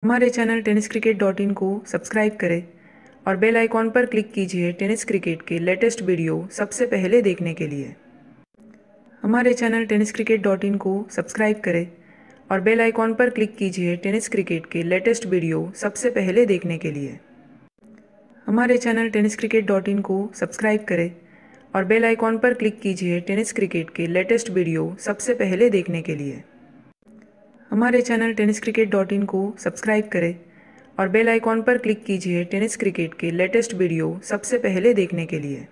हमारे channel tenniscricket.in को subscribe करें और बेल आइकॉन पर क्लिक कीजिए टेनिस क्रिकेट के लेटेस्ट वीडियो सबसे पहले देखने के लिए। हमारे चैनल tenniscricket.in को सब्सक्राइब करें और बेल आइकॉन पर क्लिक कीजिए टेनिस क्रिकेट के लेटेस्ट वीडियो सबसे पहले देखने के लिए। हमारे चैनल tenniscricket.in को सब्सक्राइब करें और बेल आइकॉन पर क्लिक कीजिए टेनिस क्रिकेट के लेटेस्ट वीडियो सबसे पहले देखने के लिए। हमारे चैनल tenniscricket.in को सब्सक्राइब करें और बेल आइकॉन पर क्लिक कीजिए टेनिस क्रिकेट के लेटेस्ट वीडियो सबसे पहले देखने के लिए।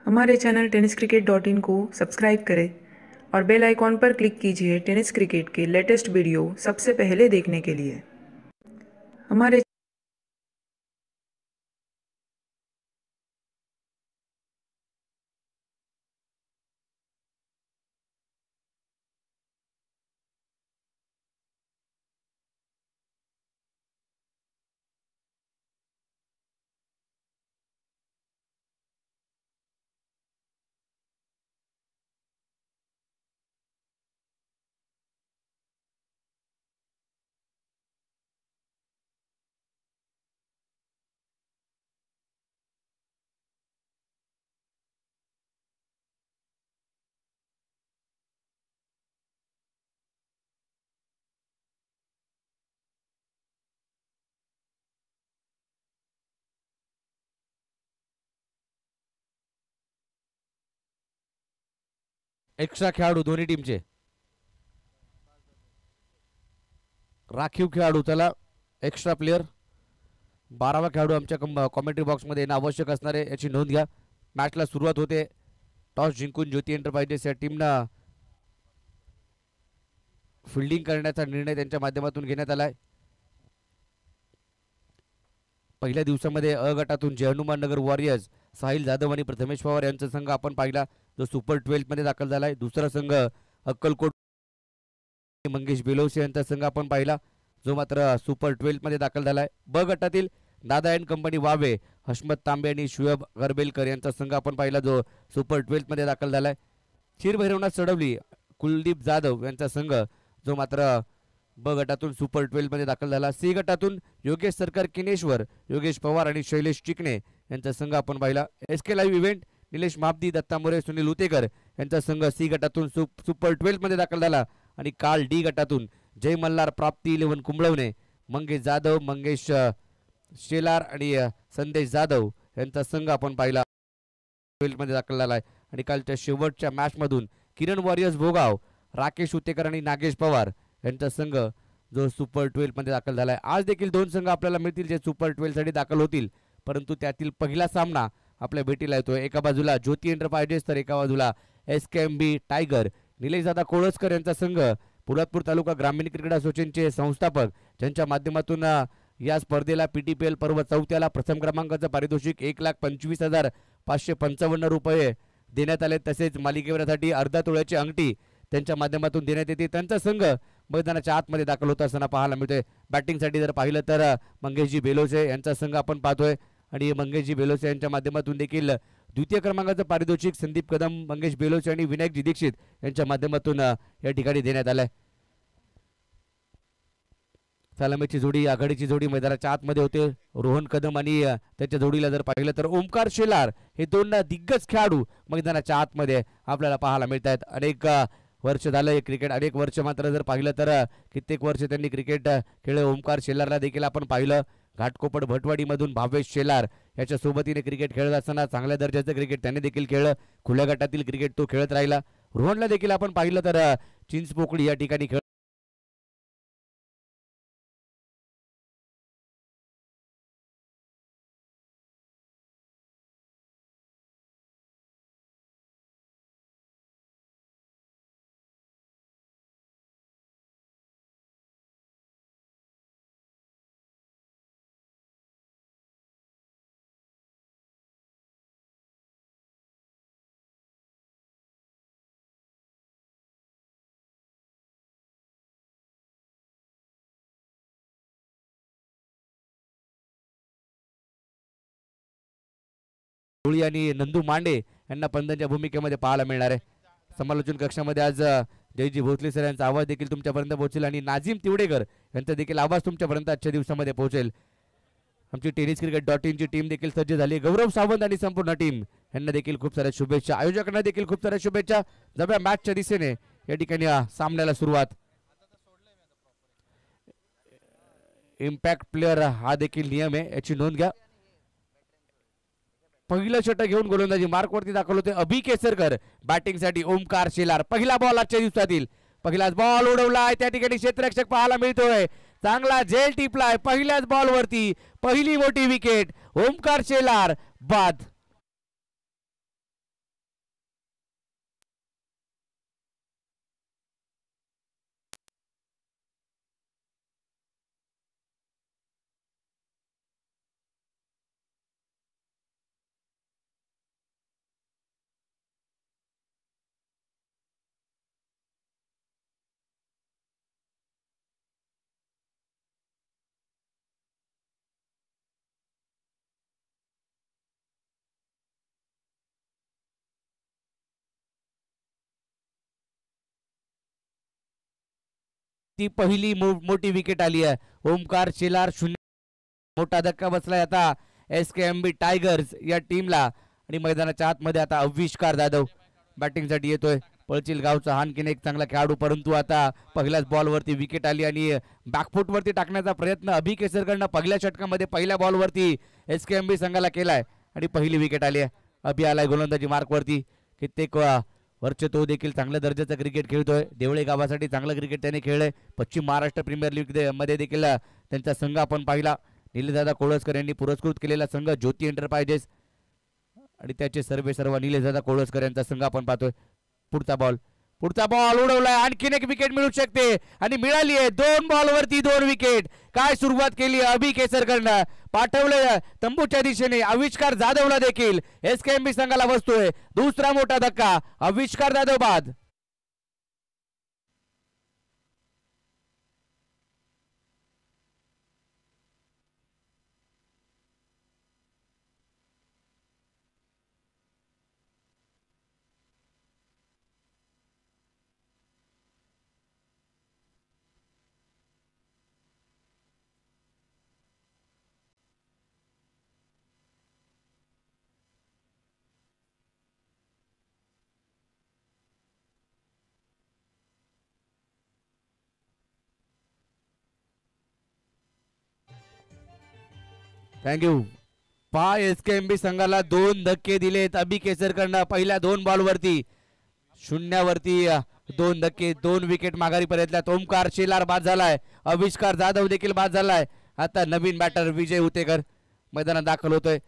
हमारे चैनल tenniscricket.in को सब्सक्राइब करें और बेल आइकॉन पर क्लिक कीजिए टेनिस क्रिकेट के लेटेस्ट वीडियो सबसे पहले देखने के लिए। हमारे एक्स्ट्रा खेळाडू दोन्ही टीमचे राखीव खेळाडू त्याला एक्स्ट्रा प्लेयर 12वा खेळाडू आमच्या कॉमेंट्री बॉक्समध्ये येणं आवश्यक असणार आहे याची नोंद घ्या। मॅचला सुरुवात होते। टॉस जिंकून ज्योती एंटरप्राइजेस या टीमनं फिल्डिंग करण्याचा निर्णय त्यांच्या माध्यमातून घेण्यात आलाय। पहिल्या दिवसामध्ये अ गटातून जय हनुमान नगर वॉरियर्स साहिल जाधव आणि प्रथमेश पवार यांचा संघ आपण पाहिला जो सुपर 12 मध्ये दाखल झालाय। दुसरा संघ अक्कलकोट मंगेश बेलोसे यांचा संघ आपण पाहिला जो मात्र सुपर 12 मध्ये दाखल झालाय। ब गटातील दादा अँड कंपनी वावे हशमत तांबे आणि शुएब गरबेलकर यांचा संघ आपण पाहिला जो सुपर 12 मध्ये दाखल झालाय। क्षीरभैरवनाथ सडवली कुलदीप जाधव यांचा संघ जो मात्र ब गटातून सुपर 12 मध्ये दाखल झाला। सी गटातून योगेश सरकार किनेश्वर योगेश पवार आणि शैलेश चिकणे यांचा संघ आपण पाहिला। SK live event Nilesh Mapadi Datta More Sunil Utekar यांचा संघ सी गटातून सुपर 12 मध्ये दाखल झाला। आणि काल डी गटातून जय मल्हार प्राप्ती 11 कुंबळवणे मंगेश जाधव मंगेश शेलार आणि संदेश जाधव यांचा संघ आपण पाहिला 12 मध्ये दाखल झाला आहे। आणि कालच्या शेवटच्या मॅच मधून किरण वॉरियर्स भोगाव राकेश उतेकर आणि नागेश पवार यांचा संघ जो सुपर 12 मध्ये दाखल झालाय। आज देखील दोन संघ आपल्याला मिळतील जे सुपर 12 साठी दाखल होतील परंतु त्यातील पहिला सामना आपल्या भेटीला येतोय। एका बाजूला ज्योती एंटरप्राइजेस तर एका बाजूला एसकेएमबी टायगर निलेशदादा कोळसकर यांचा संघ पोलादपूर तालुका ग्रामीण क्रिकेट असोसिएशनचे संस्थापक ज्यांच्या माध्यमातून या स्पर्धेला पीटीपीएल पर्व 4थ्याला प्रथम क्रमांकाचं पारितोषिक 1,25,555 रुपये देण्यात आले। तसेच मालिकेवरसाठी अर्धा तोळ्याची अंगठी त्यांच्या माध्यमातून देण्यात येते। त्यांचा संघ मैदानाच्या आतमध्ये दाखल होत असताना पाहायला मिळतोय। बॅटिंगसाठी जर पाहिलं तर मंगेशजी बेलोसे यांचा संघ आपण पाहतोय आणि मंगेशजी बेलोसे यांच्या माध्यमातून देखील द्वितीय क्रमांकाचं पारितोषिक संदीप कदम मंगेश बेलोसे आणि विनायकजी दीक्षित यांच्या माध्यमातून या ठिकाणी देण्यात आलंय। सलामीची जोडी आघाडीची जोडी मैदानाच्या आतमध्ये होते। रोहन कदम आणि त्याच्या जोडीला जर पाहिलं तर ओमकार शेलार हे दोन दिग्गज खेळाडू मैदानाच्या आतमध्ये आपल्याला पाहायला मिळत आहेत। अनेक वर्ष झालं क्रिकेट अनेक वर्ष मात्र जर पाहिलं तर कित्येक वर्ष त्यांनी क्रिकेट खेळले। ओमकार शेलारला देखील आपण पाहिलं घाटकोपर भटवाडीमधून भावेश शेलार याच्या सोबतीने क्रिकेट खेळत असताना चांगल्या दर्जाचं क्रिकेट त्याने देखील खेळलं। खुल्या गटातील क्रिकेट तो खेळत राहिला। रोहनला देखील आपण पाहिलं तर चिंचपोकळी या ठिकाणी खेळ आणि नंदू मांडे यांना पंदांच्या भूमिकेमध्ये पाहायला मिळणार आहे। समालोचन कक्षामध्ये आज जयजी भोसले सर यांचा आवाज देखील तुमच्यापर्यंत पोहोचेल आणि नाझीम तिवडेकर यांचा देखील आवाज तुमच्यापर्यंत आजच्या दिवसामध्ये पोहोचेल. आमची tenniscricket.in ची टीम देखील सज्ज झाली. गौरव सावंत आणि संपूर्ण टीम यांना देखील खूप साऱ्या शुभेच्छा. आयोजकांना देखील खूप साऱ्या शुभेच्छा. जव्या मॅचच्या दिशेने या ठिकाणी सामन्याला सुरुवात. इम्पॅक्ट प्लेअर हा देखील नियम आहे, याची नोंद घ्या. पहिलं षटक घेऊन गोलंदाजी मार्कवरती दाखल होते अभि केसरकर. बॅटिंगसाठी ओमकार शेलार. पहिला बॉल आजच्या दिवसातील पहिलाच बॉल उडवलाय. त्या ठिकाणी क्षेत्ररक्षक पाहायला मिळतोय. चांगला झेल टिपलाय पहिल्याच बॉल वरती. पहिली मोठी विकेट. ओमकार शेलार बाद. ती पहिली मोठी विकेट आली आहे. ओमकार शेलार 0. मोठा धक्का बसलाय आता SKMB टायगर्स या टीमला. आणि मैदानाच्या आतमध्ये आता अविष्कार जाधव बॅटिंगसाठी येतोय. पळचिल गावचा आणखीन एक चांगला खेळाडू, परंतु आता पहिल्याच बॉलवरती विकेट आली आणि बॅकफुटवरती टाकण्याचा प्रयत्न अभि केसरकरनं पहिल्या षटकामध्ये पहिल्या बॉलवरती SKMB संघाला केलाय आणि पहिली विकेट आली आहे. अभि आलाय गोलंदाजी मार्कवरती. कित्येक वर्ष तो देखील चांगल्या दर्जाचं क्रिकेट खेळतोय. देवळे गावासाठी चांगलं क्रिकेट त्याने खेळलंय. पश्चिम महाराष्ट्र प्रीमियर लीग मध्ये देखील त्यांचा संघ आपण पाहिला. निलेशदादा कोळसकर यांनी पुरस्कृत केलेला संघ ज्योती एंटरप्राइजेस आणि त्याचे सर्व निलेशदादा कोळसकर यांचा संघ आपण पाहतोय. पुढचा बॉल उडवलाय. आणखीन एक विकेट मिळू शकते आणि मिळाली आहे. 2 बॉलवरती 2 विकेट. काय सुरुवात केली अभि केसरकरनं. पाठवलं तंबूच्या दिशेने. आविष्कार जाधवला देखील SKMB संघाला बसतोय. दुसरा मोठा धक्का. आविष्कार जाधव बाद. थँक्यू. SKMB संघाला 2 धक्के दिलेत अभि केसरकरनं पहिल्या 2 बॉलवरती. 0वरती 2 धक्के, 2 विकेट माघारी परतल्यात. ओमकार शेलार बाद झालाय. आविष्कार जाधव देखील बाद झालाय. आता नवीन बॅटर विजय उतेकर मैदानात दाखल होतोय.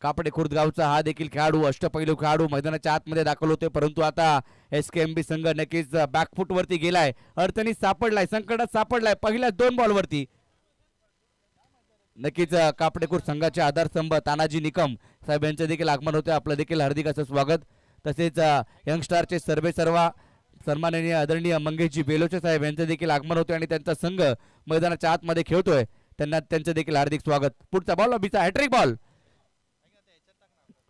कापडे खुर्द गावचा हा देखील खेळाडू, अष्टपैलू खेळाडू मैदानाच्या आतमध्ये दाखल होतोय. परंतु आता SKMB संघ नक्कीच बॅकफुटवरती गेलाय. अडचणीत सापडलाय, संकटात सापडलाय पहिल्या 2 बॉलवरती. नक्कीच कापडेखुर्द संघाचे आधारस्तंभ तानाजी निकम साहेब यांचे देखील आगमन होते. आपलं देखील हार्दिक असं स्वागत. तसेच यंगस्टारचे सर्वा सन्माननीय आदरणीय मंगेशजी बेलोचे साहेब यांचे देखील आगमन होते आणि त्यांचा संघ मैदानाच्या आतमध्ये खेळतोय. त्यांचं देखील हार्दिक स्वागत. पुढचा बॉल अभिचा hattrick ball.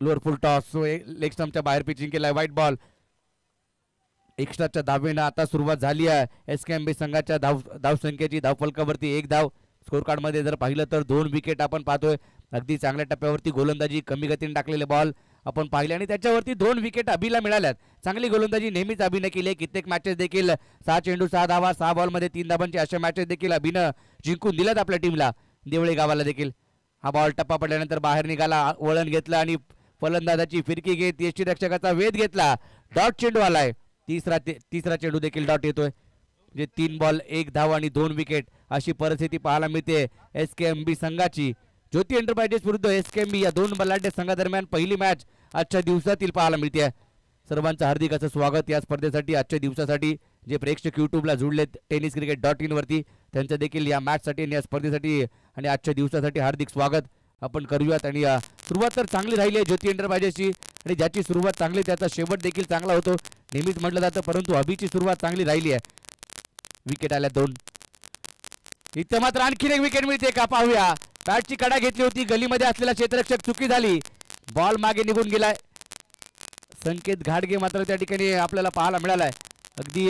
Lower full toss leg स्टंपच्या बाहेर पिचिंग केलाय. White ball. एक्स्ट्राच्या धावेनं आता सुरुवात झाली आहे SKMB संघाच्या धावसंख्येची. धावफलकावरती 1 धाव. स्कोर कार्ड मध्ये जर पाहिलं तर 2 विकेट आपण पाहतोय. अगदी चांगल्या टप्प्यावरती गोलंदाजी, कमी गतीने टाकलेले बॉल आपण पाहिले आणि त्याच्यावरती 2 विकेट अभिला मिळाल्यात. चांगली गोलंदाजी नेहमीच अभिनं केली. कित्येक मॅचेस देखील 6 चेंडू 6 धावा, 6 बॉलमध्ये 3 धाबांची अशा मॅचेस देखील अभिनं जिंकून दिल्यात आपल्या टीमला. देवळे गावाला देखील हा बॉल टप्पा पडल्यानंतर बाहेर निघाला, वळण घेतलं आणि फलंदाजाची फिरकी घेत यष्टीरक्षकाचा वेध घेतला. डॉट चेंडू आलाय. तिसरा चेंडू देखील डॉट येतोय. म्हणजे 3 बॉल 1 धाव आणि 2 विकेट अशी परिस्थिती पाहायला मिळते SKMB संघाची. ज्योती एंटरप्राइजेस विरुद्ध SKMB या 2 बलाढ्य संघादरम्यान पहिली मॅच आजच्या दिवसातील पाहायला मिळते. सर्वांचं हार्दिक असं स्वागत या स्पर्धेसाठी. आजच्या दिवसासाठी जे प्रेक्षक यूट्यूबला जुळलेत tenniscricket.in वरती त्यांचं देखील या मॅचसाठी आणि या स्पर्धेसाठी आणि आजच्या दिवसासाठी हार्दिक स्वागत आपण करूयात. आणि सुरुवात तर चांगली राहिली आहे ज्योती एंटरप्राइजेसची आणि ज्याची सुरुवात चांगली त्याचा शेवट देखील चांगला होतो नेहमीच म्हटलं जातं. परंतु अभिची सुरुवात चांगली राहिली आहे. विकेट आल्या 2. इथं मात्र आणखीन एक विकेट मिळते का पाहूया. बॅटची कडा घेतली होती, गलीमध्ये असलेला क्षेत्ररक्षक चुकी झाली, बॉल मागे निघून गेलाय. संकेत घाडगे मात्र त्या ठिकाणी आपल्याला पाहायला मिळालाय. अगदी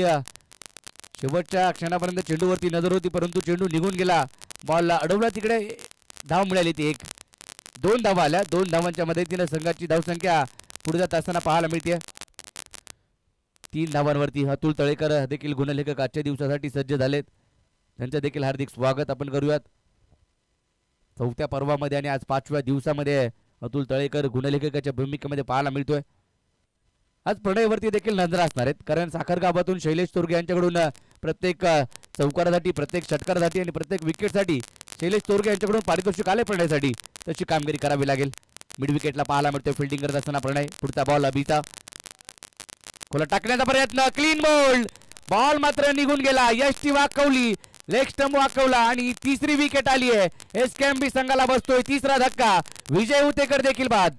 शेवटच्या क्षणापर्यंत चेंडूवरती नजर होती, परंतु चेंडू निघून गेला. बॉल अडवला, तिकडे धाव मिळाली. ती 2 धावा आल्या. 2 धावांच्या मदतीने संघाची धावसंख्या पुढे जात असताना पाहायला मिळते. 3 धावांवरती अतुल तळेकर देखील गुणलेखक आजच्या दिवसासाठी सज्ज झालेत. त्यांचं देखील हार्दिक स्वागत आपण करूयात. 4थ्या पर्वामध्ये आणि आज 5व्या दिवसामध्ये अतुल तळेकर गुणलेखकाच्या भूमिकेमध्ये पाहायला मिळतोय. आज प्रणयवरती देखील नजर असणार आहेत, कारण साखर गावातून शैलेश तोरगे यांच्याकडून प्रत्येक चौकारासाठी, प्रत्येक षटकारासाठी आणि प्रत्येक विकेटसाठी शैलेश तोरगे यांच्याकडून पारितोषिक आले प्रणयसाठी. तशी कामगिरी करावी लागेल. मिड विकेटला पाहायला मिळतोय फिल्डिंग करत असताना प्रणय. पुढचा बॉल अभिता, खोला टाकण्याचा प्रयत्न, क्लीन बोल्ड. बॉल मात्र निघून गेला. यष्टी वाकवली, लेग स्टंप वाकवला आणि तिसरी विकेट आली आहे. एसकेएमबी संघाला बसतोय तिसरा धक्का. विजय उतेकर देखील बाद.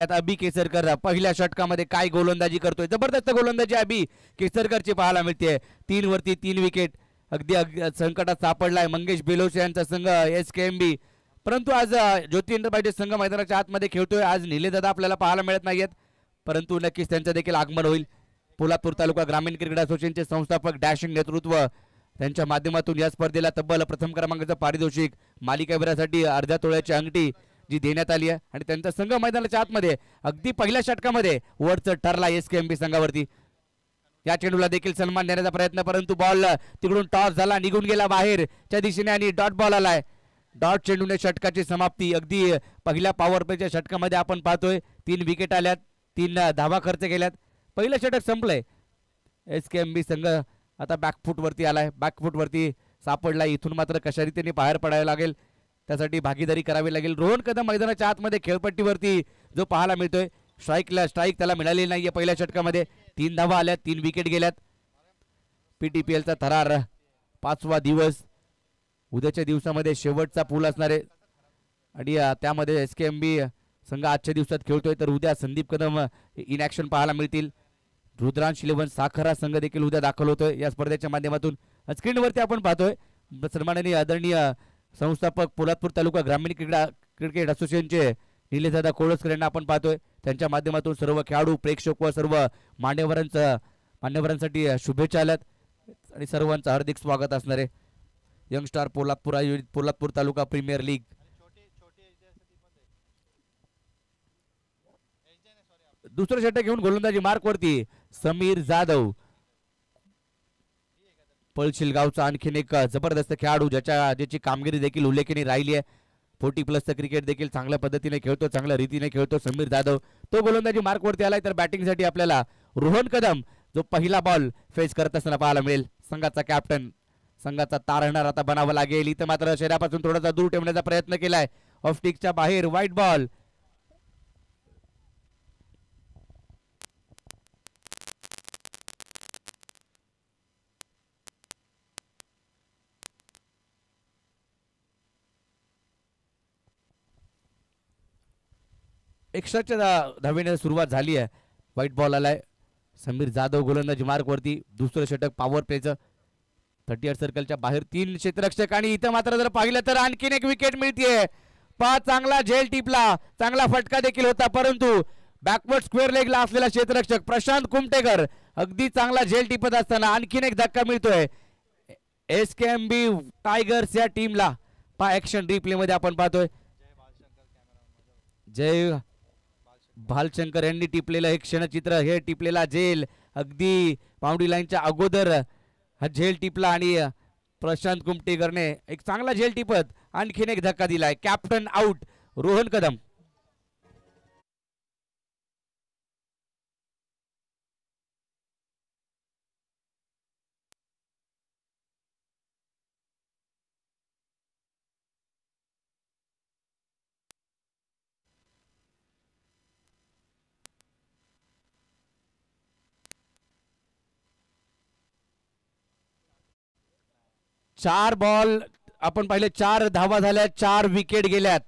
अभि केसरकर पहिल्या षटकामध्ये काय गोलंदाजी करतोय. जबरदस्त गोलंदाजी अभि केसरकरची पाहायला मिळते. 3 वरती 3 विकेट. अगदी संकटात सापडलाय मंगेश बेलोसे यांचा संघ एसकेएमबी. परंतु आज ज्योती एंटरप्राइजेस संघ मैदानाच्या आतमध्ये खेळतोय. आज निलेदादा आपल्याला पाहायला मिळत नाहीयेत, परंतु नक्कीच त्यांचं देखील आगमन होईल. पोलादपूर तालुका ग्रामीण क्रिकेट असोसिएशनचे संस्थापक डॅशिंग नेतृत्व त्यांच्या माध्यमातून या स्पर्धेला तब्बल प्रथम क्रमांकाचं पारितोषिक, मालिकावीरासाठी अर्ध्या तोळ्याची अंगठी जी देण्यात आली आहे आणि त्यांचा संघ मैदानाच्या आतमध्ये अगदी पहिल्या षटकामध्ये वरच ठरला एसकेएमबी संघावरती. या चेंडूला देखील सन्मान देण्याचा प्रयत्न, परंतु बॉल तिकडून टॉस झाला, निघून गेला बाहेरच्या दिशेने आणि डॉट बॉल आलाय. डॉट चेंडूने षटकाची समाप्ती. अगदी पहिल्या पॉवर प्लेच्या षटकामध्ये आपण पाहतोय 3 विकेट आल्यात, 3 धावा खर्च केल्यात. पहिलं षटक संपलंय. एसकेएमबी संघ आता बॅकफूट वरती आलाय, बॅकफूट वरती सापडलाय. इथून मात्र कशा रीतीने बाहेर पडायला लागेल, त्यासाठी भागीदारी करावी लागेल. रोहन कदम मैदानाच्या आतमध्ये खेळपट्टीवरती जो पाहायला मिळतोय. स्ट्राईक त्याला मिळालेली नाहीये पहिल्या षटकामध्ये. 3 धावा आल्यात, 3 विकेट गेल्यात. पीटीपीएलचा थरार 5वा दिवस. उद्याच्या दिवसामध्ये शेवटचा पूल असणार आहे आणि त्यामध्ये एसकेएमबी संघ आजच्या दिवसात खेळतोय. तर उद्या संदीप कदम इन ॲक्शन पाहायला मिळतील. रुद्रांश 11 साखरा संघ देखील उद्या दाखल होतोय या स्पर्धेच्या माध्यमातून. स्क्रीनवरती आपण पाहतोय सन्माननीय आदरणीय संस्थापक पोलादपूर तालुका ग्रामीण क्रिकेट असोसिएशनचे निलेशदादा कोळसकर यांना आपण पाहतोय. त्यांच्या माध्यमातून सर्व खेळाडू, प्रेक्षक व सर्व मान्यवरांसाठी शुभेच्छा आल्यात आणि सर्वांचं हार्दिक स्वागत असणार आहे. यंग स्टार पोलादपूर आयोजित पोलादपूर तालुका प्रीमियर लीग. दुसरं षटक घेऊन गोलंदाजी मार्कवरती समीर जाधव. पळशील गावचा आणखीन एक जबरदस्त खेळाडू ज्याची कामगिरी देखील उल्लेखनीय राहिली आहे. 40+ क्रिकेट देखील चांगल्या पद्धतीने खेळतो, चांगल्या रीतीने खेळतो समीर जाधव. तो गोलंदाजी मार्कवरती आलाय. तर बॅटिंगसाठी आपल्याला रोहन कदम जो पहिला बॉल फेस करत असताना पाहायला मिळेल. संघाचा कॅप्टन, संघाचा तारणहार आता बनावा लागेल. इथं मात्र शरीरापासून थोडासा दूर ठेवण्याचा प्रयत्न केलाय. ऑफ स्टिकच्या बाहेर व्हाईट बॉल. एक्स्ट्राच्या धावेने सुरुवात झाली आहे. व्हाईट बॉल आलाय. समीर जाधव गोलंदाजी मार्कवरती. दुसरं षटक पॉवर प्लेचं 38 सर्कलच्या बाहेर 3 क्षेत्ररक्षक आणि इथं मात्र जर पाहिलं तर आणखीन एक विकेट मिळतीये. चांगला झेल टिपला, चांगला फटका देखील होता, परंतु बॅकवर्ड स्क्वेअर लेगला असलेला क्षेत्ररक्षक प्रशांत कुमटेकर अगदी चांगला झेल टिपत असताना आणखीन एक धक्का मिळतोय एसकेएमबी टायगर्स या टीमला. ऍक्शन रिप्ले मध्ये आपण पाहतोय जय भालशंकर यांनी टिपलेलं हे क्षणचित्र, हे टिपलेला झेल अगदी बाउंड्री लाईनच्या अगोदर हा झेल टिपला आणि प्रशांत कुमटेकरने एक चांगला झेल टिपत आणखीन एक धक्का दिलाय. Captain out Rohan Kadam. 4 ball आपण पाहिले, 4 धावा झाल्या, 4 विकेट गेल्यात.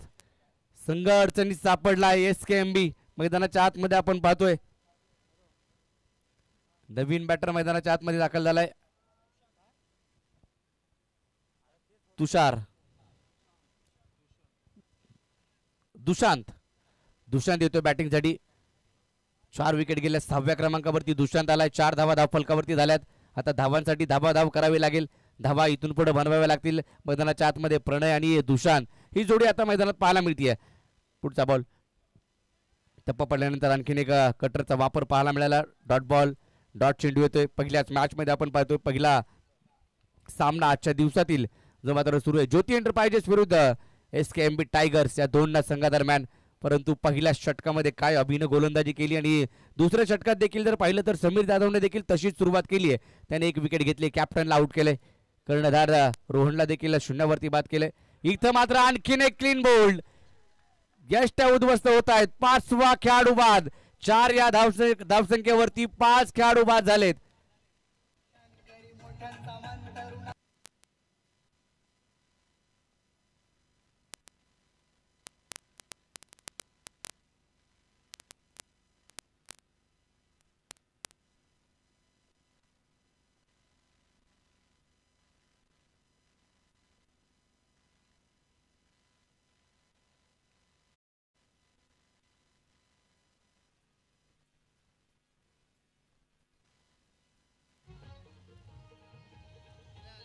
संघ अडचणीत सापडला. SKMB मैदानाच्या आतमध्ये आपण पाहतोय. नवीन बॅटर मैदानाच्या आतमध्ये दाखल झालाय. दुशांत येतोय बॅटिंगसाठी. 4 विकेट गेल्या. 6व्या क्रमांकावरती दुशांत आलाय. 4 धावा धावफलकावरती झाल्यात. आता धावांसाठी धाव करावी लागेल. धावा इथून पुढे बनवाव्या लागतील. मैदानाच्या आतमध्ये प्रणय आणि दुशांत ही जोडी आता मैदानात पाहायला मिळते. पुढचा बॉल टप्पा पडल्यानंतर आणखीन एक कटरचा वापर पाहायला मिळाला. डॉट चेंडू येतोय. पहिल्याच मॅच मध्ये आपण पाहतोय पहिला सामना आजच्या दिवसातील जो मात्र सुरू आहे. ज्योती एंटरप्राइजेस विरुद्ध SKMB टायगर्स या दोन संघादरम्यान. परंतु पहिल्या षटकामध्ये काय अभिनव गोलंदाजी केली आणि दुसऱ्या षटकात देखील जर पाहिलं तर समीर जाधवने देखील तशीच सुरुवात केली आहे. त्याने 1 विकेट घेतली. कॅप्टनला आउट केले. कर्णधार रोहनला देखील शून्यावरती बाद केले. इथं मात्र आणखीन एक क्लीन बोल्ड. यष्ट्या उद्ध्वस्त होत आहेत. 5वा खेळाडू बाद. 4 या धावसंख्येवरती 5 खेळाडू बाद झालेत.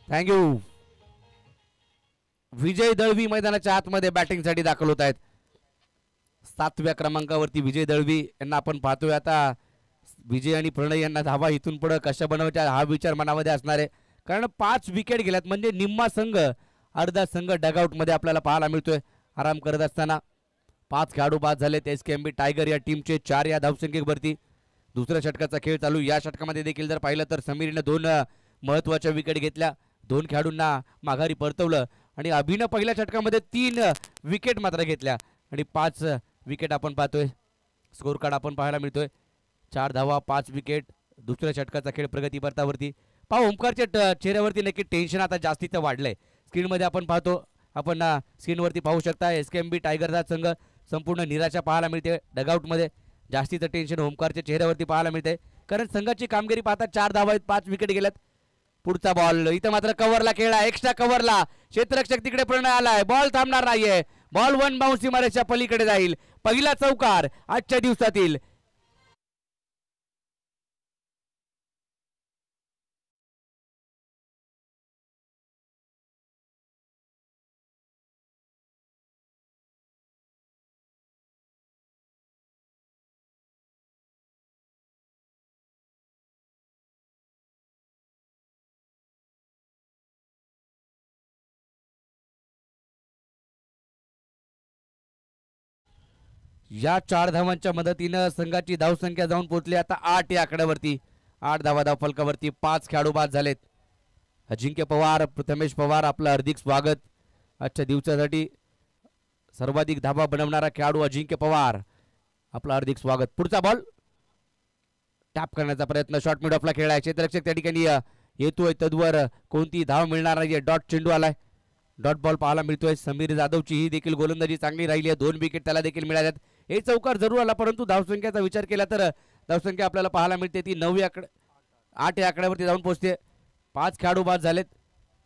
थँक्यू. विजय दळवी मैदानाच्या आतमध्ये बॅटिंगसाठी दाखल होत आहेत. 7व्या क्रमांकावरती विजय दळवी यांना आपण पाहतोय. आता विजय आणि प्रणय यांना धावा इथून पुढे कशा बनवायच्या हा विचार मनामध्ये असणार आहे. कारण 5 विकेट गेल्यात म्हणजे निम्मा संघ, अर्धा संघ डगआउट मध्ये आपल्याला पाहायला मिळतोय आराम करत असताना. 5 खेळाडू बाद झालेत SKMB टायगर या टीमचे. 4 या धावसंख्येवरती दुसऱ्या षटकाचा खेळ चालू. या षटकामध्ये देखील जर पाहिलं तर समीरने 2 महत्वाच्या विकेट घेतल्या. 2 खेळाडूंना माघारी परतवलं आणि अभिनव पहिल्या षटकामध्ये 3 विकेट मात्र घेतल्या आणि 5 विकेट आपण पाहतोय. स्कोर कार्ड आपण पाहायला मिळतोय. 4 धावा 5 विकेट. दुसऱ्या षटकाचा खेळ प्रगती पथावरती. पहा ओमकारच्या चेहऱ्यावरती नक्की टेन्शन आता जास्तीचं वाढलंय. स्क्रीनमध्ये आपण पाहतो. आपण स्क्रीनवरती पाहू शकता SKMB टायगरचा संघ संपूर्ण निराशा पाहायला मिळते. डगआउटमध्ये जास्तीचं टेन्शन ओमकारच्या चेहऱ्यावरती पाहायला मिळते. कारण संघाची कामगिरी पाहता 4 धावा आहेत, 5 विकेट गेल्यात. पुढचा बॉल इथं मात्र कव्हरला खेळला. एक्स्ट्रा कव्हरला क्षेत्ररक्षक तिकडे प्रणय आलाय. बॉल थांबणार नाहीये. बॉल 1 बाउन्स सीमारेषेच्या पलीकडे जाईल. पहिला चौकार आजच्या दिवसातील. या 4 धावांच्या मदतीनं संघाची धावसंख्या जाऊन पोहोचली आता 8 या आकड्यावरती. 8 धावा धाव फलकावरती 5 खेळाडू बाद झालेत. अजिंक्य पवार, प्रथमेश पवार आपलं हार्दिक स्वागत आजच्या दिवसासाठी. सर्वाधिक धावा बनवणारा खेळाडू अजिंक्य पवार आपलं हार्दिक स्वागत. पुढचा बॉल टॅप करण्याचा प्रयत्न. शॉर्ट मिड ऑफला खेळाय. क्षेत्ररक्षक त्या ठिकाणी येतोय. तद्वर कोणती धाव मिळणार नाहीये. डॉट चेंडू आलाय. डॉट बॉल पाहायला मिळतोय. समीर जाधवची ही देखील गोलंदाजी चांगली राहिली आहे. 2 विकेट त्याला देखील मिळाल्यात. हे चौकार जरूर आला परंतु धावसंख्येचा विचार केला तर धावसंख्या आपल्याला पाहायला मिळते ती 8 या आकड्यावरती जाऊन पोहोचते. 5 खेळाडू बाद झालेत.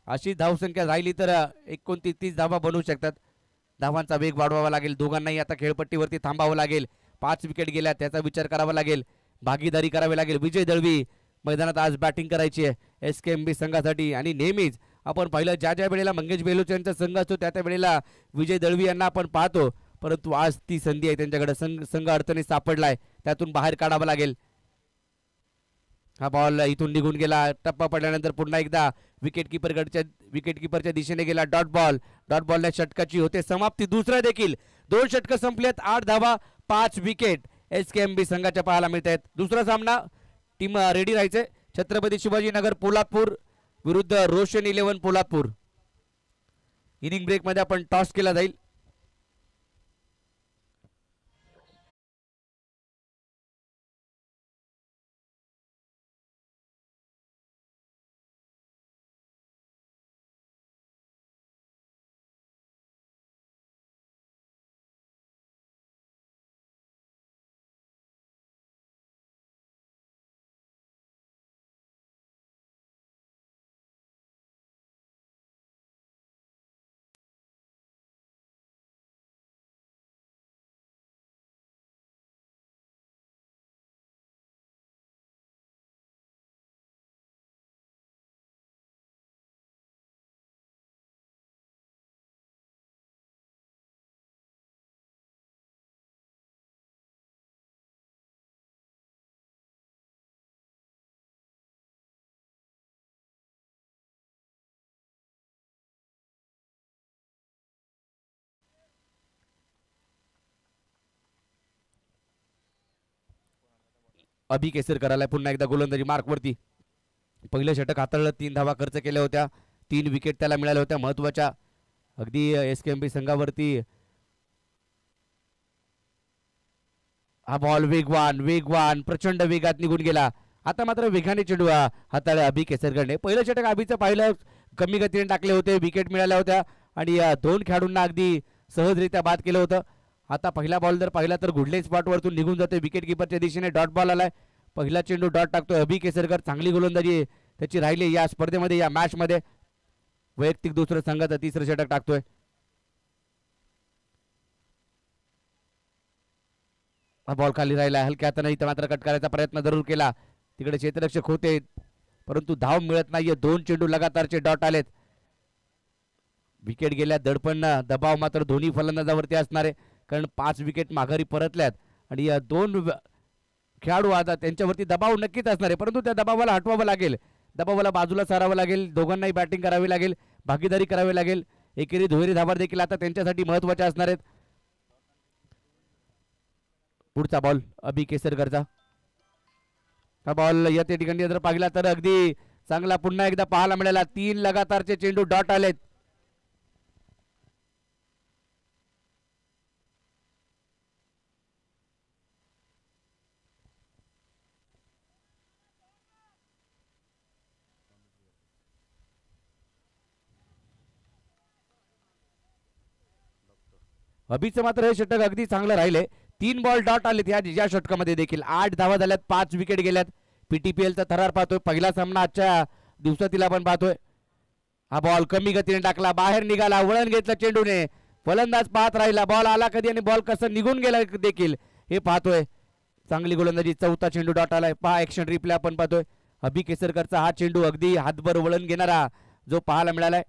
अशी धावसंख्या राहिली तर 29 धावा बनवू शकतात. धावांचा वेग वाढवावा लागेल. दोघांनाही आता खेळपट्टीवरती थांबावं लागेल. 5 विकेट गेल्या त्याचा विचार करावा लागेल. भागीदारी करावी लागेल. विजय दळवी मैदानात आज बॅटिंग करायची आहे SKMB संघासाठी आणि नेहमीच आपण पाहिलं ज्या वेळेला मंगेश बेलोच यांचा संघ असतो त्या वेळेला विजय दळवी यांना आपण पाहतो. परंतु आज ती संधी आहे त्यांच्याकडे. संघ अडचणीत सापडलाय. त्यातून बाहेर काढावा लागेल. हा बॉल इथून निघून गेला. टप्पा पडल्यानंतर पुन्हा एकदा विकेटकीपरच्या दिशेने गेला. डॉट बॉलने षटकाची होते समाप्ती. दुसरा देखील 2 षटक संपलेत. 8 धावा 5 विकेट SKMB संघाच्या पाहायला मिळत आहेत. दुसरा सामना टीम रेडी राहायचे. छत्रपती शिवाजीनगर पोलादपूर विरुद्ध रोशन 11 पोलादपूर. इनिंग ब्रेक मध्ये आपण टॉस केला जाईल. अभि केसरकराला पुन्हा एकदा गोलंदाजी मार्कवरती. पहिलं षटक हाताळलं, 3 धावा खर्च केल्या होत्या, 3 विकेट त्याला मिळाल्या होत्या महत्वाच्या. अगदी एसकेएमबी संघावरती हा बॉल वेगवान वेगवान प्रचंड वेगात निघून गेला. आता मात्र वेगाने चेंडू हाताळला अभि केसरकरने. पहिलं षटक अभिचं पाहिलं कमी गतीने टाकले होते, विकेट मिळाल्या होत्या आणि 2 खेळाडूंना अगदी सहजरित्या बाद केलं होतं. आता पहिला बॉल जर पाहिला तर गुडले स्पॉटवरतून निघून जातोय विकेट किपरच्या दिशेने. डॉट बॉल आलाय, पहिला चेंडू डॉट टाकतोय अभि केसरकर. चांगली गोलंदाजी त्याची राहिली या स्पर्धेमध्ये, या मॅच मध्ये. वैयक्तिक दुसरं संघाचं तिसरं षटक टाकतोय. हा बॉल खाली राहिला हलक्या हाताने, इथं मात्र कट करायचा प्रयत्न जरूर केला. तिकडे क्षेत्ररक्षक होते परंतु धाव मिळत नाहीये. 2 चेंडू लगातारचे डॉट आलेत. विकेट गेल्या, दडपण दबाव मात्र दोन्ही फलंदाजावरती असणार आहे, कारण 5 विकेट माघारी परतल्यात आणि या 2 खेळाडू आता त्यांच्यावरती दबाव नक्कीच असणार आहे. परंतु त्या दबावाला हटवावं लागेल, दबावाला बाजूला सारावं लागेल. दोघांनाही बॅटिंग करावी लागेल, भागीदारी करावी लागेल. एकेरी दुहेरी धावा देखील आता त्यांच्यासाठी महत्वाच्या असणार आहेत. पुढचा बॉल अभि केसरकरचा. हा बॉल या ठिकाणी जर पाहिला तर अगदी चांगला पुन्हा एकदा पाहायला मिळाला. 3 लगातारचे चेंडू डॉट आलेत. अभिचं मात्र हे षटक अगदी चांगलं राहिले. 3 बॉल डॉट आलेत या षटकामध्ये देखील. 8 धावा झाल्यात, 5 विकेट गेल्यात. पीटीपीएलचा थरार पाहतोय, पहिला सामना आजच्या दिवसातील आपण पाहतोय. हा बॉल कमी गतीने टाकला, बाहेर निघाला, वळण घेतलं चेंडूने. फलंदाज पाहत राहिला, बॉल आला कधी आणि बॉल कसं निघून गेला देखील हे पाहतोय. चांगली गोलंदाजी, चौथा चेंडू डॉट आलाय. पहा ऍक्शन रिप्ले आपण पाहतोय. अभि केसरकरचा हा चेंडू अगदी हातभर वळण घेणारा जो पाहायला मिळालाय.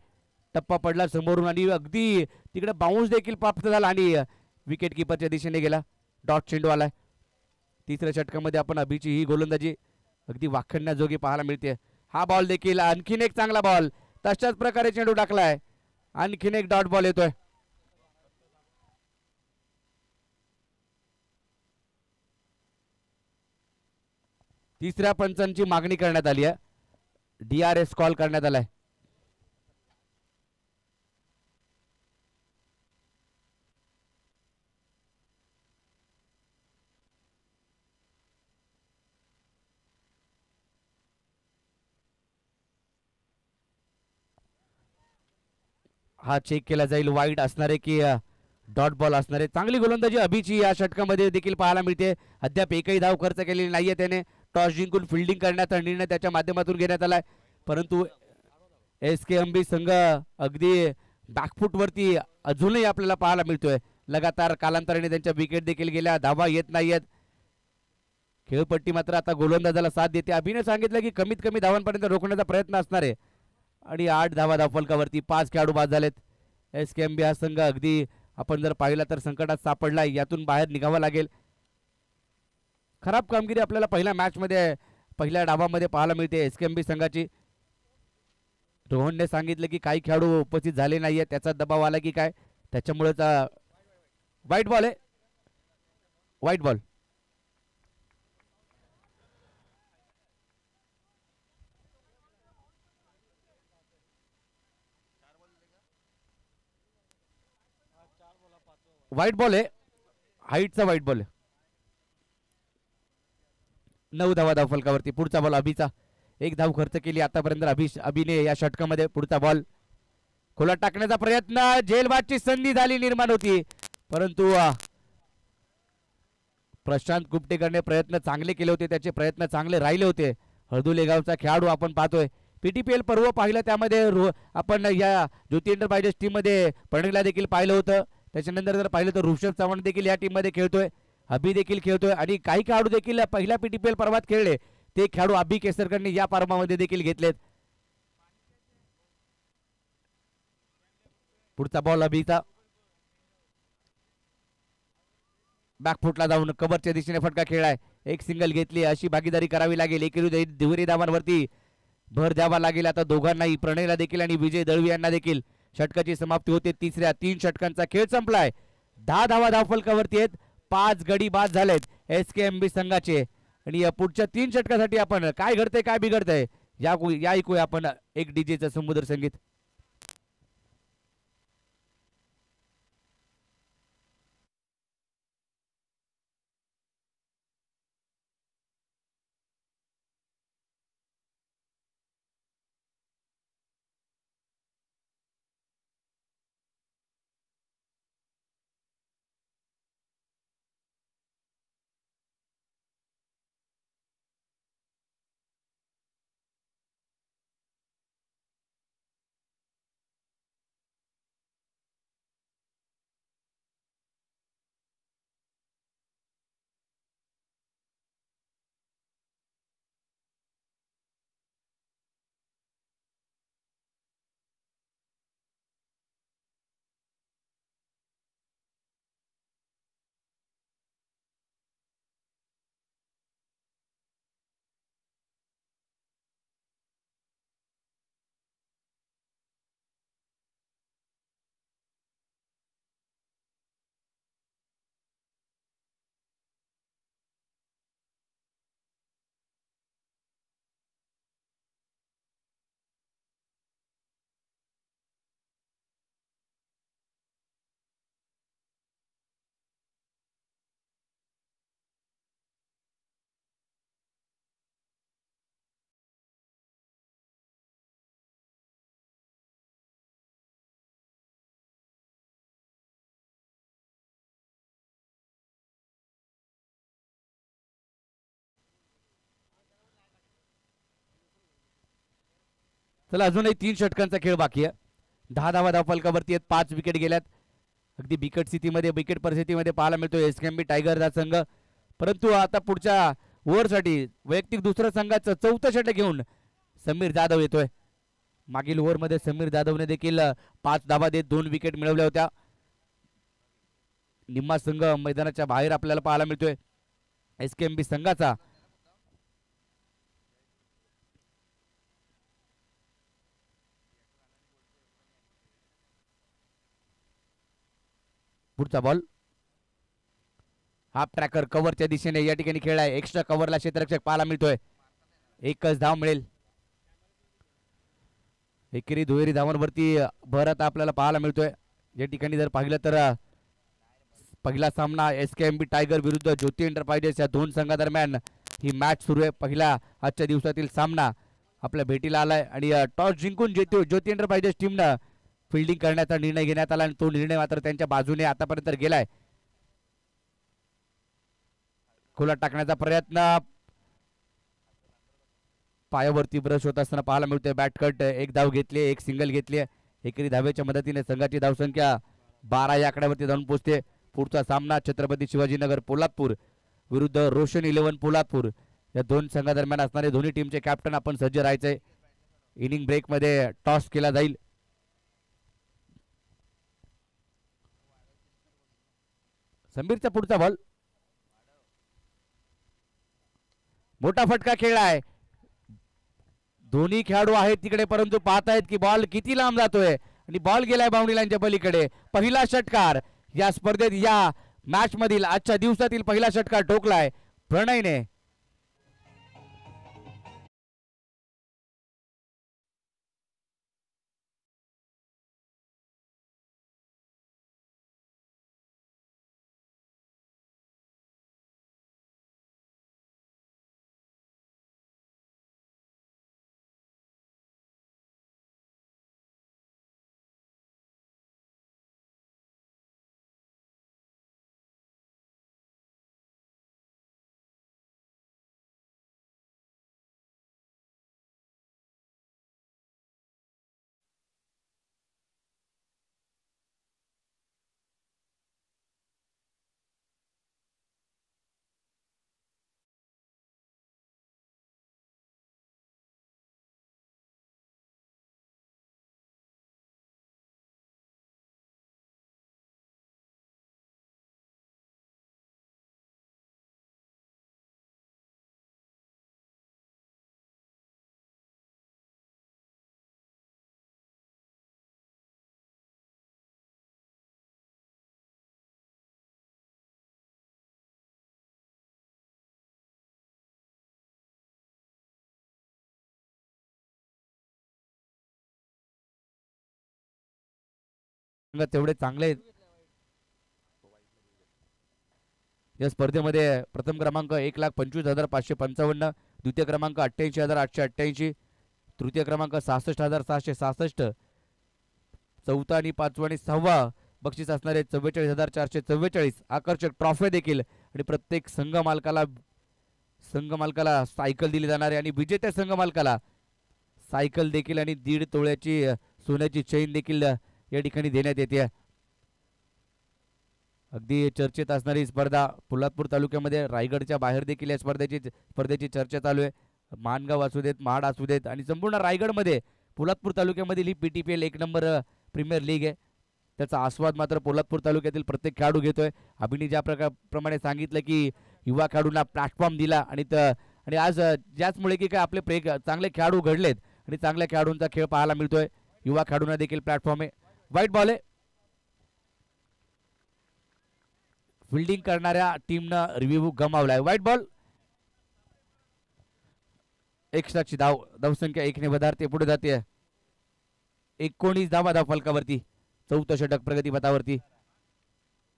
टप्पा पडला समोरून आणि अगदी तिकडे बाउन्स देखील प्राप्त झाला आणि विकेट किपरच्या दिशेने गेला. डॉट चेंडू आलाय. तिसऱ्या षटकामध्ये आपण अभिची ही गोलंदाजी अगदी वाखण्याजोगी पाहायला मिळते. हा बॉल देखील आणखीन एक चांगला बॉल, तशाच प्रकारे चेंडू टाकलाय. आणखीन एक डॉट बॉल येतोय. तिसऱ्या पंचांची मागणी करण्यात आली आहे, DRS कॉल करण्यात आलाय. हा चेक केला जाईल वाईड असणार आहे की डॉट बॉल असणार आहे. चांगली गोलंदाजी अभिची या षटकामध्ये देखील पाहायला मिळते. अद्याप एकही धाव खर्च केलेली नाहीये त्याने. टॉस जिंकून फिल्डिंग करण्याचा निर्णय त्याच्या माध्यमातून घेण्यात आलाय. परंतु एसकेएमबी संघ अगदी बॅकफुटवरती अजूनही आपल्याला पाहायला मिळतोय. लगातार कालांतराने त्यांच्या विकेट देखील गेल्या, धावा येत नाहीयेत. खेळपट्टी मात्र आता गोलंदाजाला साथ देते. अभिने सांगितलं की कमीत कमी धावांपर्यंत रोखण्याचा प्रयत्न असणार आहे आणि 8 धावा धावफलकावरती 5 खेळाडू बाद झालेत. एसकेएमबी हा संघ अगदी आपण जर पाहिला तर संकटात सापडला, यातून बाहेर निघावं लागेल. खराब कामगिरी आपल्याला पहिल्या मॅच मध्ये पहिल्या डावामध्ये पाहायला मिळते एसकेएमबी संघाची. रोहनने सांगितलं की काही खेळाडू उपस्थित झाले नाहीये, त्याचा दबाव आला की काय, त्याच्यामुळेच वाईट बॉल आहे. वाईट बॉल. वाईट बॉल आहे, हाईटचा वाईट बॉल आहे. 9 धावा धावफलकावरती. पुढचा बॉल अभिचा. 1 धाव खर्च केली आतापर्यंत अभिने या षटकामध्ये. पुढचा बॉल खोला टाकण्याचा प्रयत्न, झेलबादची संधी झाली निर्माण होती, परंतु प्रशांत कुपटेकरने प्रयत्न चांगले केले होते, त्याचे प्रयत्न चांगले राहिले होते. हळदुले गावचा खेळाडू आपण पाहतोय. पीटीपीएल पर्व पाहिलं त्यामध्ये आपण या ज्योती एंटरप्राइजेस टीम मध्ये प्रणयला देखील पाहिलं होतं. त्याच्यानंतर जर पाहिलं तर ऋषभ चव्हाण देखील या टीम मध्ये खेळतोय, अभि देखील खेळतोय आणि काही खेळाडू देखील पहिल्या पीटीपीएल पर्वात खेळले ते खेळाडू अभि केसरकरने या पर्वामध्ये देखील घेतलेत. पुढचा बॉल अभिचा. बॅकफुटला जाऊन कव्हरच्या दिशेने फटका खेळाय. एक सिंगल घेतली, अशी भागीदारी करावी लागेल. एकेरी दुहेरी धावांवरती भर द्यावा लागेल आता दोघांनाही, प्रणयला देखील आणि विजय दळवी यांना देखील. षटकाची समाप्ती होते. तिसऱ्या 3 षटकांचा खेळ संपलाय. 10 धावा धावफलकावरती आहेत. 5 गडी बाद झालेत एसकेएमबी संघाचे आणि या पुढच्या 3 षटकासाठी आपण काय घडतंय काय बिघडतंय या ऐकूया आपण एक डीजेचं समुद्र संगीत. चला अजूनही 3 षटकांचा खेळ बाकी आहे. 10 धावा धावफलकावरती आहेत. 5 विकेट गेल्यात. अगदी बिकट स्थितीमध्ये बिकट परिस्थितीमध्ये पाहायला मिळतो एसकेएमबी टायगरचा संघ. परंतु आता पुढच्या ओव्हरसाठी वैयक्तिक दुसऱ्या संघाचं 4थं षटक घेऊन समीर जाधव येतोय. मागील ओव्हरमध्ये समीर जाधवने देखील 5 धावा देत 2 विकेट मिळवल्या होत्या. निम्मा संघ मैदानाच्या बाहेर आपल्याला पाहायला मिळतोय एसकेएमबी संघाचा. पुढचा बॉल हाफ ट्रॅकर कव्हरच्या दिशेने या ठिकाणी खेळ आहे. एक्स्ट्रा कव्हरला क्षेत्ररक्षक पाहायला मिळतोय. एकच धाव मिळेल. एकेरी दुहेरी धावांवरती भर आता आपल्याला पाहायला मिळतोय. या ठिकाणी जर पाहिलं तर पहिला सामना एसकेएमबी टायगर विरुद्ध ज्योती एंटरप्राइजेस या दोन संघादरम्यान ही मॅच सुरू आहे. पहिला आजच्या दिवसातील सामना आपल्या भेटीला आलाय आणि टॉस जिंकून ज्योती एंटरप्राइजेस टीमनं फिल्डिंग करण्याचा निर्णय घेण्यात आला आणि तो निर्णय मात्र त्यांच्या बाजूने आतापर्यंत गेलाय. खोला टाकण्याचा प्रयत्न पायावरती ब्रश होत असताना पाहायला मिळतोय. बॅट कट एक धाव घेतली, एक सिंगल घेतली. एकेरी धावेच्या मदतीने संघाची धावसंख्या 12 या आकड्यावरती जाऊन पोहोचते. पुढचा सामना छत्रपती शिवाजीनगर पोलादपूर विरुद्ध रोशन 11 पोलादपूर या दोन संघादरम्यान असणारे दोन्ही टीमचे कॅप्टन आपण सज्ज राहायचे. इनिंग ब्रेक मध्ये टॉस केला जाईल. समीरचा पुढचा बॉल मोठा फटका खेळलाय. दोन्ही खेळाडू आहेत तिकडे परंतु पाहतायत की बॉल किती लांब जातोय आणि बॉल गेलाय बाउंड्री लाईनच्या पलीकडे. पहिला षटकार या स्पर्धेत या मॅच मधील आजच्या दिवसातील पहिला षटकार ठोकलाय प्रणयने. संघ तेवढे चांगले आहेत. या स्पर्धेमध्ये प्रथम क्रमांक 1,25,555, द्वितीय क्रमांक 88,888, तृतीय क्रमांक 66,766, चौथा आणि पाचवा आणि सहावा बक्षीस असणारे 44,444 आकर्षक ट्रॉफी देखील आणि प्रत्येक संघ मालकाला सायकल दिली जाणार आहे आणि विजेत्या संघ मालकाला सायकल देखील आणि 1.5 तोळ्याची सोन्याची चेन देखील या ठिकाणी देण्यात येते. अगदी चर्चेत असणारी स्पर्धा पोलादपूर तालुक्यामध्ये रायगडच्या बाहेर देखील या स्पर्धेची चर्चा चालू आहे. माणगाव असू देत, महाड असू देत आणि संपूर्ण रायगडमध्ये पोलादपूर तालुक्यामधील ही PTPL 1 नंबर प्रीमियर लीग आहे. त्याचा आस्वाद मात्र पोलादपूर तालुक्यातील प्रत्येक खेळाडू घेतोय. अभिनी ज्या प्रमाणे सांगितलं की युवा खेळाडूंना प्लॅटफॉर्म दिला आणि आज ज्याचमुळे की काय आपले चांगले खेळाडू घडलेत आणि चांगल्या खेळाडूंचा खेळ पाहायला मिळतोय. युवा खेळाडूंना देखील प्लॅटफॉर्म आहे. वाईट बॉल आहे. फिल्डिंग करणाऱ्या टीमनं रिव्ह्यू गमावलाय. वाईट बॉल. एक्स्ट्राची धावसंख्या 1 ने वधारते, पुढे जाते. 19 धावा धाव फलकावरती. चौथं षटक प्रगतीपथावरती.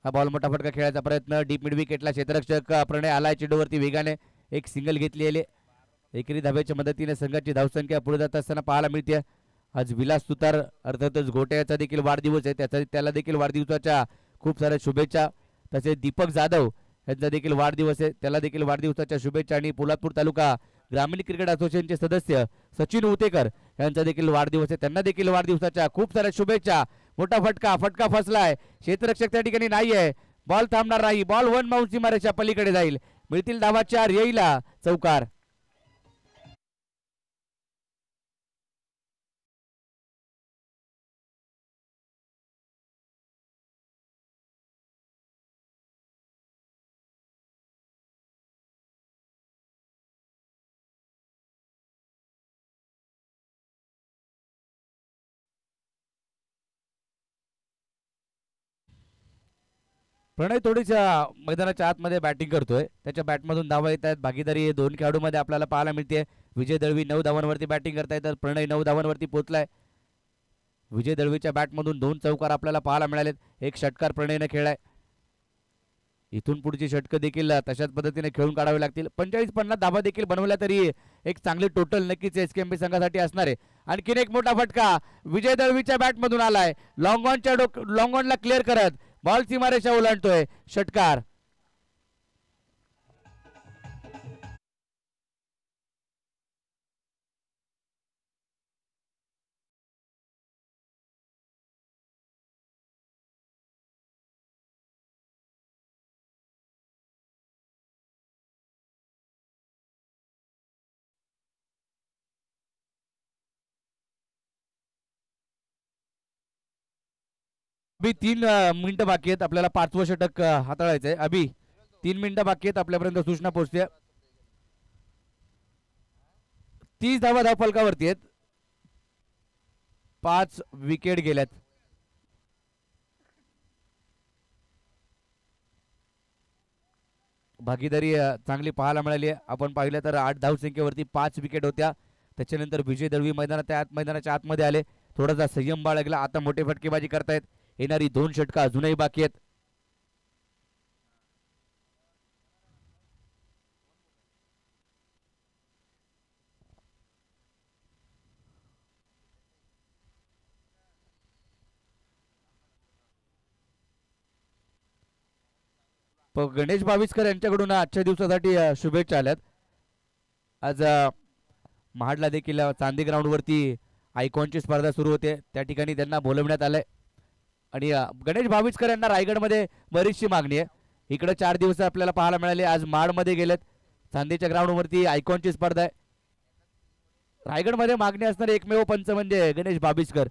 हा बॉल मोठा फटका खेळायचा प्रयत्न. डीप मिड विकेटला क्षेत्ररक्षक प्रणय आलाय चेंडूवरती वेगाने. एक सिंगल घेतली आहे. एकेरी धाब्याच्या मदतीने संघाची धावसंख्या पुढे जात असताना पाहायला मिळते. आज विलास सुतार अर्थातच घोट्याचा देखील वाढदिवस आहे. त्याला देखील वाढदिवसाच्या खूप साऱ्या शुभेच्छा. तसेच दीपक जाधव यांचा देखील वाढदिवस आहे. त्याला देखील वाढदिवसाच्या शुभेच्छा. आणि पोलादपूर तालुका ग्रामीण क्रिकेट असोसिएशनचे सदस्य सचिन उतेकर यांचा देखील वाढदिवस आहे. त्यांना देखील वाढदिवसाच्या खूप साऱ्या शुभेच्छा. मोठा फटका फसलाय. क्षेत्ररक्षक त्या ठिकाणी नाही आहे. बॉल थांबणार नाही. बॉल 1 बाउंस सीमारेषा पलीकडे जाईल. मिळतील धावा 4. येईला चौकार. प्रणय थोडीच्या मैदानाच्या आतमध्ये बॅटिंग करतोय. त्याच्या बॅटमधून धावा येत आहेत. भागीदारी 2 खेळाडूंमध्ये आपल्याला पाहायला मिळते. विजय दळवी 9 धावांवरती बॅटिंग करतायत तर प्रणय 9 धावांवरती पोहोचलाय. विजय दळवीच्या बॅटमधून 2 चौकार आपल्याला पाहायला मिळालेत. एक षटकार प्रणयने खेळलाय. इथून पुढची षटकं देखील तशाच पद्धतीने खेळून काढावे लागतील. 45-50 धावा देखील बनवल्या तरी एक चांगले टोटल नक्कीच SKMB संघासाठी असणार आहे. आणखीन एक मोठा फटका विजय दळवीच्या बॅटमधून आलाय. लॉंग ऑनला क्लिअर करत बॉल सीमारेषा ओलांडतोय. षटकार. अभि 3 मिनिटं बाकी आहेत. आपल्याला 5वं षटक हाताळायचंय. अभि 3 मिनिटं बाकी आहेत. आपल्यापर्यंत सूचना पोहोचते. 30 धावा धाव फलकावरती आहेत. 5 विकेट गेल्यात. भागीदारी चांगली पाहायला मिळाली आहे. आपण पाहिलं तर 8 धावसंख्येवरती 5 विकेट होत्या. त्याच्यानंतर विजय दळवी मैदानाच्या आतमध्ये आले. थोडासा संयम बाळगला. आता मोठे फटकेबाजी करतायत. येणारी 2 षटकं अजूनही बाकी आहेत. गणेश बाविस्कर यांच्याकडून आजच्या दिवसासाठी शुभेच्छा आल्यात. आज महाडला देखील चांदी ग्राउंडवरती आयकॉनची स्पर्धा सुरू होते. त्या ठिकाणी त्यांना बोलवण्यात आलंय आणि गणेश बाविस्कर यांना रायगडमध्ये बरीचशी मागणी आहे. इकडे 4 दिवस आपल्याला पाहायला मिळाले. आज महाडमध्ये गेलेत. चांदीच्या ग्राउंडवरती आयकॉनची स्पर्धा आहे. रायगडमध्ये मागणी असणारे एकमेव पंच म्हणजे गणेश बाविस्कर.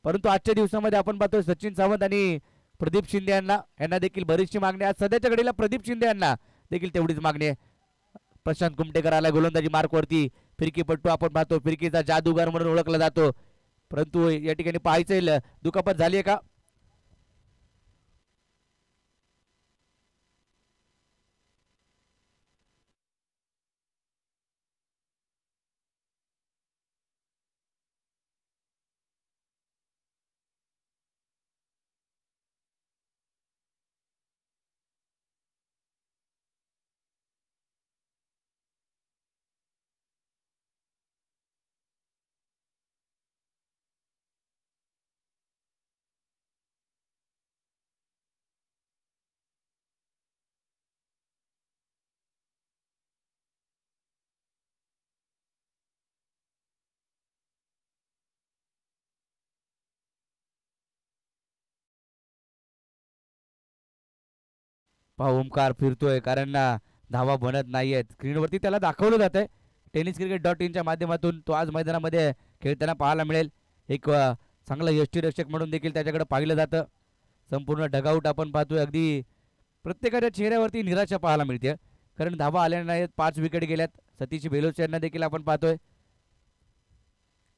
परंतु आजच्या दिवसामध्ये आपण पाहतो सचिन सावंत आणि प्रदीप शिंदे यांना देखील बरीचशी मागणी आहे. सध्याच्या घडीला प्रदीप शिंदे यांना देखील तेवढीच मागणी आहे. प्रशांत कुमटेकर आला गोलंदाजी मार्कवरती. फिरकीपट्टू आपण पाहतो. फिरकीचा जादूगार म्हणून ओळखला जातो. परंतु या ठिकाणी पाहायचं दुखापत झाली आहे का. पहा ओमकार फिरतोय कारण धावा बनत नाहीयेत. स्क्रीनवरती त्याला दाखवलं जात आहे tenniscricket.inच्या माध्यमातून. तो आज मैदानामध्ये खेळताना पाहायला मिळेल. एक चांगला यष्टीरक्षक म्हणून देखील त्याच्याकडे पाहिलं जातं. संपूर्ण डगआउट आपण पाहतोय. अगदी प्रत्येकाच्या चेहऱ्यावरती निराशा पाहायला मिळते कारण धावा आल्या नाहीत. 5 विकेट गेल्यात. सतीश बेलोच यांना देखील आपण पाहतोय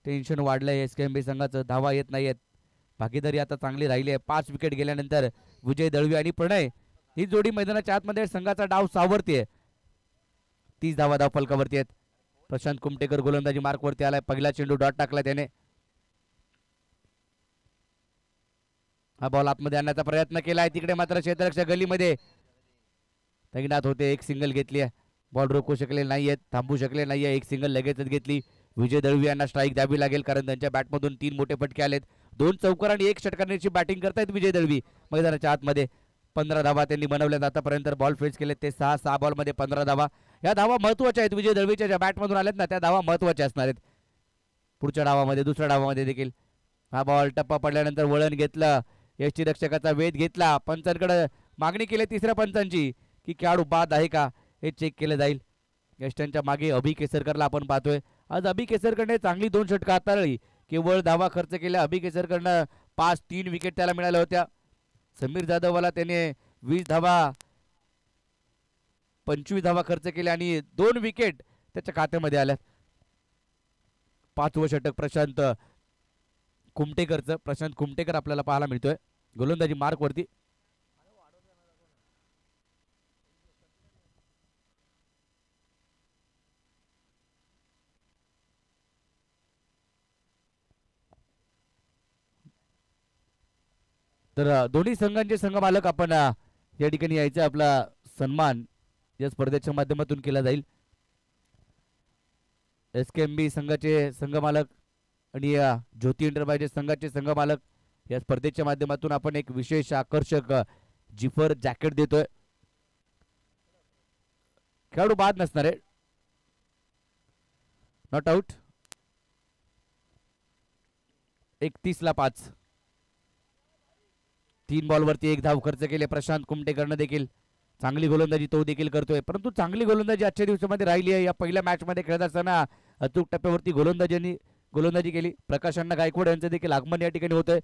टेन्शन वाढलंय SKMB संघाचं. धावा येत नाहीयेत. भागीदारी आता चांगली राहिली आहे. 5 विकेट गेल्यानंतर विजय दळवी आणि प्रणय ही जोडी मैदानाच्या आतमध्ये संघाचा डाव सावरतीये. 30 धावा धाव फलकावरती आहेत. प्रशांत कुमटेकर गोलंदाजी मार्कवरती आलाय. पहिला चेंडू डॉट टाकला त्याने. हा बॉल आतमध्ये आणण्याचा प्रयत्न केलाय. तिकडे मात्र क्षेत्ररक्षक गलीमध्ये तैनात होते. एक सिंगल घेतली आहे. बॉल रोखू शकले नाहीयेत. थांबू शकले नाहीये. एक सिंगल लगेचच घेतली. विजय दळवी यांना स्ट्राईक द्यावी लागेल कारण त्यांच्या बॅटमधून 3 मोठे फटके आलेत. 2 चौकार आणि 1 षटकाराची बॅटिंग करतायत विजय दळवी मैदानाच्या आतमध्ये. 15 धावा त्यांनी बनवल्यात आतापर्यंत. बॉल फेस केले ते 6 बॉलमध्ये 15 धावा. या धावा महत्वाच्या आहेत. विजय दळवीच्या ज्या बॅटमधून आल्यात ना त्या धावा महत्वाच्या असणार आहेत पुढच्या डावामध्ये, दुसऱ्या डावामध्ये देखील. हा बॉल टप्पा पडल्यानंतर वळण घेतलं. यष्टीरक्षकाचा वेध घेतला. पंचांकडे मागणी केली तिसऱ्या पंचांची की खेळाडू बाद आहे का हे चेक केलं जाईल. यष्टांच्या मागे अभि केसरकरला आपण पाहतोय. आज अभि केसरकरने चांगली 2 षटकं हाताळली. केवळ धावा खर्च केल्या. अभि केसरकरनं 3 विकेट त्याला मिळाल्या होत्या. समीर जाधवला त्याने 20 धावा 25 धावा खर्च केल्या आणि 2 विकेट त्याच्या खात्यामध्ये आल्या. 5वं षटक प्रशांत कुमटेकरचं. प्रशांत कुमटेकर आपल्याला पाहायला मिळतोय गोलंदाजी मार्कवरती. तर दोन्ही संघांचे संघमालक आपण या ठिकाणी यायचा आपला सन्मान या स्पर्धेच्या माध्यमातून केला जाईल. SKMB संघाचे संघमालक आणि ज्योती एंटरप्राइजेस संघाचे संघमालक या स्पर्धेच्या माध्यमातून आपण एक विशेष आकर्षक जिफर जॅकेट देतोय. खेळाडू बाद नसणार आहे. Not out. 31-5. 3 बॉलवरती 1 धाव खर्च केले. प्रशांत कुमटेकरनं देखील चांगली गोलंदाजी तो देखील करतोय. परंतु चांगली गोलंदाजी आजच्या दिवसामध्ये राहिली आहे. या पहिल्या मॅच मध्ये खेळत असताना अचूक टप्प्यावरती गोलंदाजी केली. प्रकाशअण्णा गायकवाड यांचं देखील आगमन या ठिकाणी होतंय.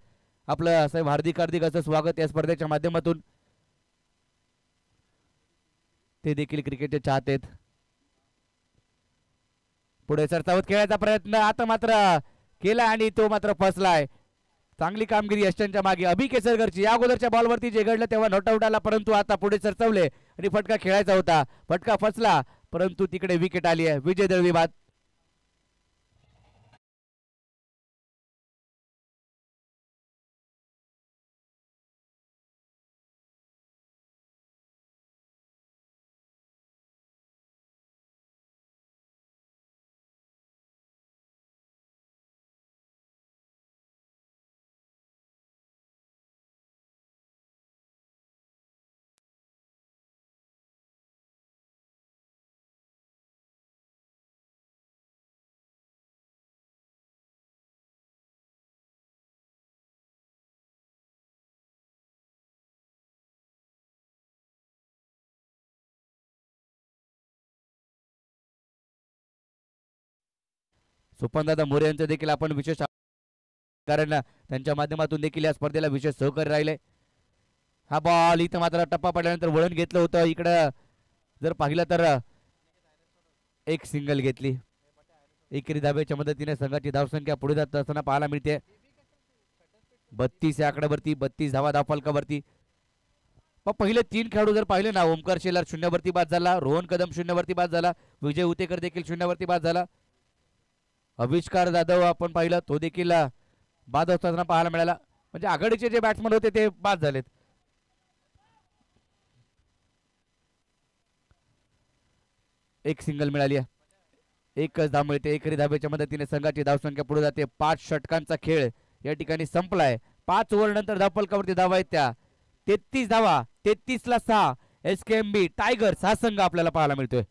आपलं साहेब हार्दिक असं स्वागत या स्पर्धेच्या माध्यमातून. ते देखील क्रिकेटचे चाहते आहेत. पुढे सरसावत खेळायचा प्रयत्न आता मात्र केला आणि तो मात्र फसलाय. चांगली कामगिरी यष्टांच्या मागे अभि केसरकरची. या अगोदरच्या बॉलवरती जे घडलं तेव्हा नॉट आउट आला परंतु आता पुढे सरसावले आणि फटका खेळायचा होता. फटका फसला परंतु तिकडे विकेट आली आहे. विजय दळवी बाद. सोपानदादा मोरे यांचं देखील आपण विशेष कारण त्यांच्या माध्यमातून देखील या स्पर्धेला विशेष सहकार्य राहिले. हा बॉल इथं मात्र टप्पा पडल्यानंतर वळण घेतलं होतं. इकडं जर पाहिलं तर एक सिंगल घेतली. एकेरी धाब्याच्या मदतीने संघाची धावसंख्या पुढे जात असताना पाहायला मिळते. 32 या आकड्यावरती 32 धावा धावफलकावरती. पहिले 3 खेळाडू जर पाहिले ना ओमकार शेलार 0 वरती बाद झाला. रोहन कदम 0 वरती बाद झाला. विजय उतेकर देखील 0 वरती बाद झाला. अविष्कार जाधव आपण पाहिलं तो देखील बाद असताना पाहायला मिळाला. म्हणजे आघाडीचे जे बॅट्समन होते ते बाद झालेत. एक सिंगल मिळाली आहे. एकच धाव मिळते. एकेरी धाब्याच्या मदतीने संघाची धावसंख्या पुढे जाते. 5 षटकांचा खेळ या ठिकाणी संपलाय. 5 ओव्हर नंतर धावफलकावरती धावा आहेत त्या 33 धावा. 33-6 SKMB टायगर्स हा संघ आपल्याला पाहायला मिळतोय.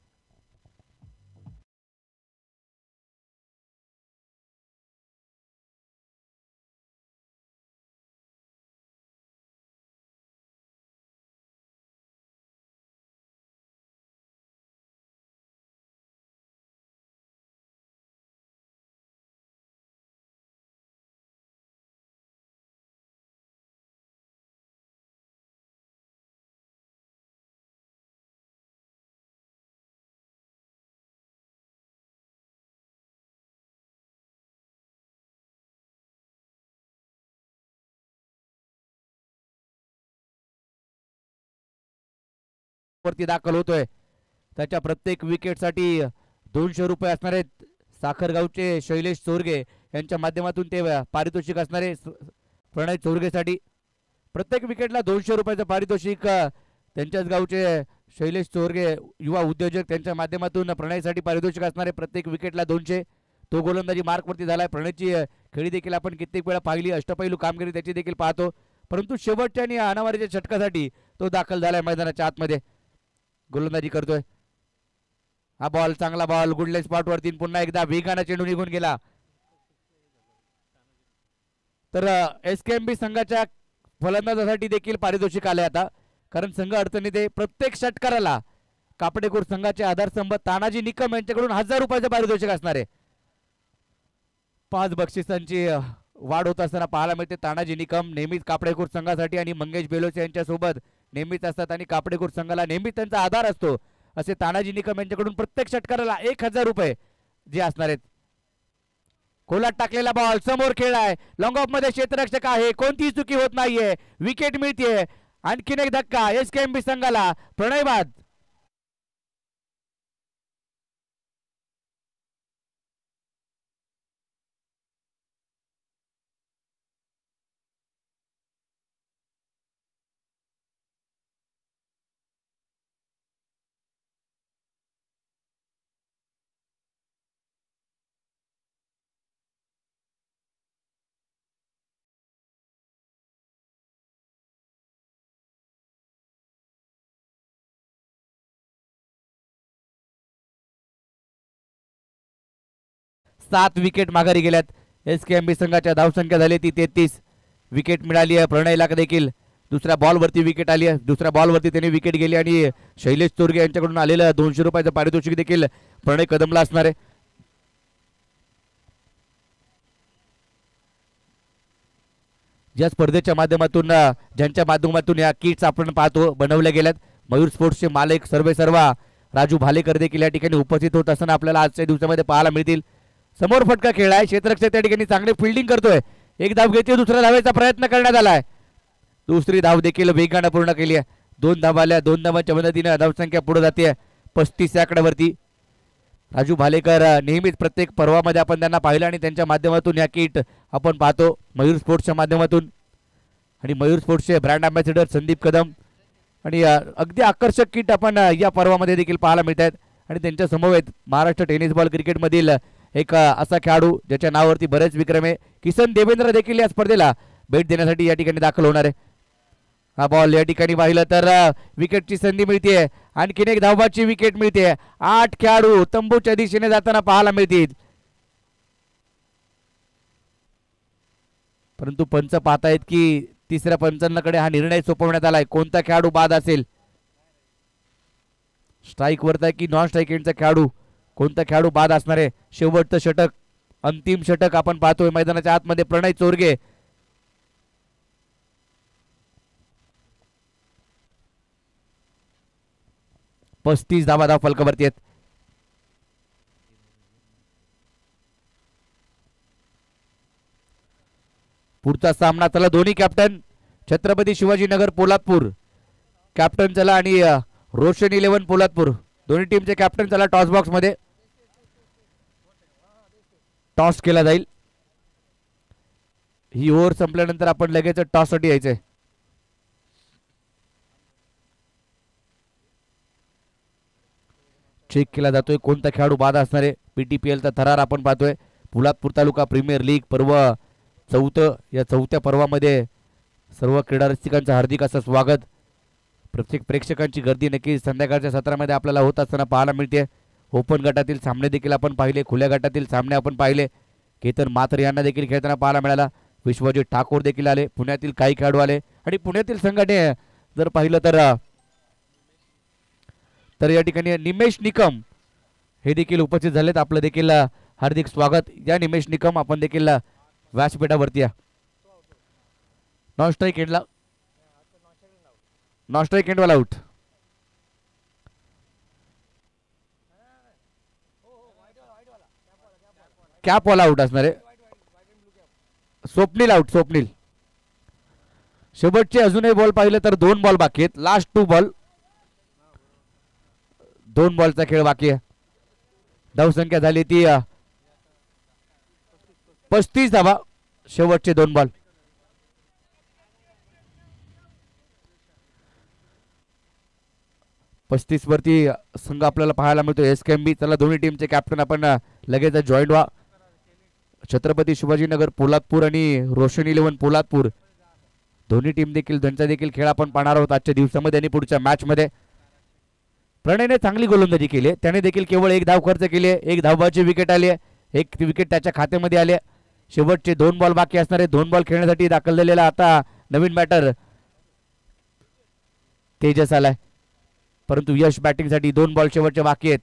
वरती दाखल होतोय. त्याच्या प्रत्येक विकेटसाठी 200 रुपये असणार आहेत. साखरगावचे शैलेश चोरगे यांच्या माध्यमातून ते पारितोषिक असणारे प्रणय चोरगेसाठी प्रत्येक विकेटला 200 रुपयाचं पारितोषिक. त्यांच्याच गावचे शैलेश चोरगे युवा उद्योजक त्यांच्या माध्यमातून प्रणयसाठी पारितोषिक असणारे प्रत्येक विकेटला 200. तो गोलंदाजी मार्कवरती झालाय. प्रणयची खेळी देखील आपण कित्येक वेळा पाहिली. अष्टपैलू कामगिरी त्याची देखील पाहतो. परंतु शेवटच्या आणि अनावारीच्या षटकासाठी तो दाखल झालाय मैदानाच्या आतमध्ये. गोलंदाजी करतोय. हा बॉल चांगला बॉल गुडले स्पॉट वरती पुन्हा एकदा वेगाने चेंडू निघून गेला. तर एसकेएमबी संघाच्या फलंदाजासाठी देखील पारितोषिक आले आता, कारण संघ अडचणीत आहे. प्रत्येक षटकाराला कापडेकोर संघाचे आधारस्तंभ तानाजी निकम यांच्याकडून 1000 रुपयाचं पारितोषिक असणार आहे. 5 बक्षिसांची वाढ होत असताना पाहायला मिळते. तानाजी निकम नेहमीच कापडेकोर संघासाठी आणि मंगेश बेलोसे यांच्यासोबत नेहमीच असतात आणि कापडेकोर संघाला नेहमीच त्यांचा आधार असतो. असे तानाजी निकम यांच्याकडून प्रत्येक षटकाराला 1000 रुपये जे असणार आहेत. खोलात टाकलेला बॉल समोर खेळाय. लॉंग ऑफ मध्ये क्षेत्ररक्षक आहे. कोणतीही चुकी होत नाहीये. विकेट मिळतीये. आणखीन एक धक्का एसकेएमबी संघाला. प्रणय बाद. सात विकेट माघारी गेल्यात. एसकेएमबी संघाच्या धावसंख्या झाली ती 33. विकेट मिळाली आहे प्रणयला देखील. दुसऱ्या बॉलवरती विकेट आली आहे. दुसऱ्या बॉलवरती त्यांनी विकेट गेली आणि शैलेश चोरगे यांच्याकडून आलेलं 200 रुपयाचं पारितोषिक देखील प्रणय कदमला असणार आहे. ज्या स्पर्धेच्या माध्यमातून ज्यांच्या माध्यमातून या किट्स आपण पाहतो बनवल्या गेल्यात. मयूर स्पोर्ट्सचे मालक सर्वेसर्वा राजू भालेकर देखील या ठिकाणी उपस्थित होत असताना आपल्याला आजच्या दिवसामध्ये पाहायला मिळतील. समोर फटका खेळाय. क्षेत्ररक्षक त्या ठिकाणी चांगली फिल्डिंग करतोय. एक धाव घेते. दुसऱ्या धावेचा प्रयत्न करण्यात आलाय. दुसरी धाव देखील वेगाने पूर्ण केली आहे. 2 धावा आल्या. 2 धावांच्या मदतीने धावसंख्या पुढे जाते 35 आकड्यावरती. राजू भालेकर नेहमीच प्रत्येक पर्वामध्ये आपण त्यांना पाहिलं आणि त्यांच्या माध्यमातून या किट आपण पाहतो मयूर स्पोर्ट्सच्या माध्यमातून. आणि मयूर स्पोर्ट्सचे ब्रँड अँबॅसेडर संदीप कदम आणि अगदी आकर्षक किट आपण या पर्वामध्ये देखील पाहायला मिळत आहेत. आणि त्यांच्या समवेत महाराष्ट्र टेनिस बॉल क्रिकेटमधील एक असा खेळाडू ज्याच्या नावावरती बरेच विक्रम आहे. किसन देवेंद्र देखील या स्पर्धेला भेट देण्यासाठी या ठिकाणी दाखल होणार आहे. हा बॉल या ठिकाणी पाहिलं तर विकेटची संधी मिळते. आणखीन एक धावबाची विकेट मिळते. 8 खेळाडू तंबूच्या दिशेने जाताना पाहायला मिळतील. परंतु पंच पाहतायत की तिसऱ्या पंचांकडे हा निर्णय सोपवण्यात आलाय. कोणता खेळाडू बाद असेल. स्ट्राईक वरता की नॉन स्ट्राईक एंडचा खेळाडू. कोणता खेळाडू बाद असणार आहे. शेवटचं षटक अंतिम षटक आपण पाहतोय मैदानाच्या आतमध्ये. प्रणय चोरगे 35 धावा धाव फलकावरती आहेत. पुढचा सामना चला. दोन्ही कॅप्टन छत्रपती शिवाजीनगर पोलादपूर कॅप्टन चला आणि रोशन 11 पोलादपूर दोन्ही टीमचे कॅप्टन चला टॉस बॉक्स मध्ये. टॉस केला जाईल. ही ओव्हर संपल्यानंतर आपण लगेच टॉस साठी यायचंय. चेक केला जातोय कोणता खेळाडू बाद असणार आहे. पीटीपीएलचा थरार आपण पाहतोय. पोलादपूर तालुका प्रीमियर लीग पर्व 4. या 4थ्या पर्वामध्ये सर्व क्रीडा रसिकांचं हार्दिक असं स्वागत. प्रत्येक प्रेक्षकांची गर्दी नक्की संध्याकाळच्या सत्रामध्ये आपल्याला होत असताना पाहायला मिळते. ओपन गटातील सामने देखील आपण पाहिले. खुल्या गटातील सामने आपण पाहिले. केतन मात्र यांना देखील खेळताना पाहायला मिळाला. विश्वजित ठाकूर देखील आले. पुण्यातील काही खेळाडू आले आणि पुण्यातील संघाने जर पाहिलं तर या ठिकाणी निमेश निकम हे देखील उपस्थित झालेत. आपलं देखील हार्दिक स्वागत. या निमेश निकम आपण देखील व्यासपीठावरती या. नॉन स्ट्राईक एंडला नॉन स्ट्राईक एंडवाला आउट. कॅपवाला आउट असणार आहे. स्वप्नील आउट. स्वप्नील. शेवटचे अजूनही बॉल पाहिले तर 2 बॉल बाकी आहेत. Last 2 ball. 2 बॉलचा खेळ बाकी आहे. धावसंख्या झाली ती 35 धावा. शेवटचे 2 बॉल. पस्तीस वरती संघ आपल्याला पाहायला मिळतो एसकेएमबी. चला दोन्ही टीमचे कॅप्टन आपण लगेच जॉईन व्हा. छत्रपती शिवाजीनगर पोलादपूर आणि रोशन 11 पोलादपूर दोन्ही टीम देखील त्यांचा देखील खेळ आपण पाहणार आहोत आजच्या दिवसामध्ये आणि पुढच्या मॅच मध्ये. प्रणयने चांगली गोलंदाजी केली. त्याने देखील केवळ 1 धाव खर्च केली. 1 धावाची विकेट आली. 1 विकेट त्याच्या खात्यामध्ये आले. शेवटचे 2 बॉल बाकी असणारे 2 बॉल खेळण्यासाठी दाखल झालेला आता नवीन बॅटर तेजस आलाय. परंतु यश बॅटिंगसाठी 2 बॉल शेवटचे बाकी आहेत.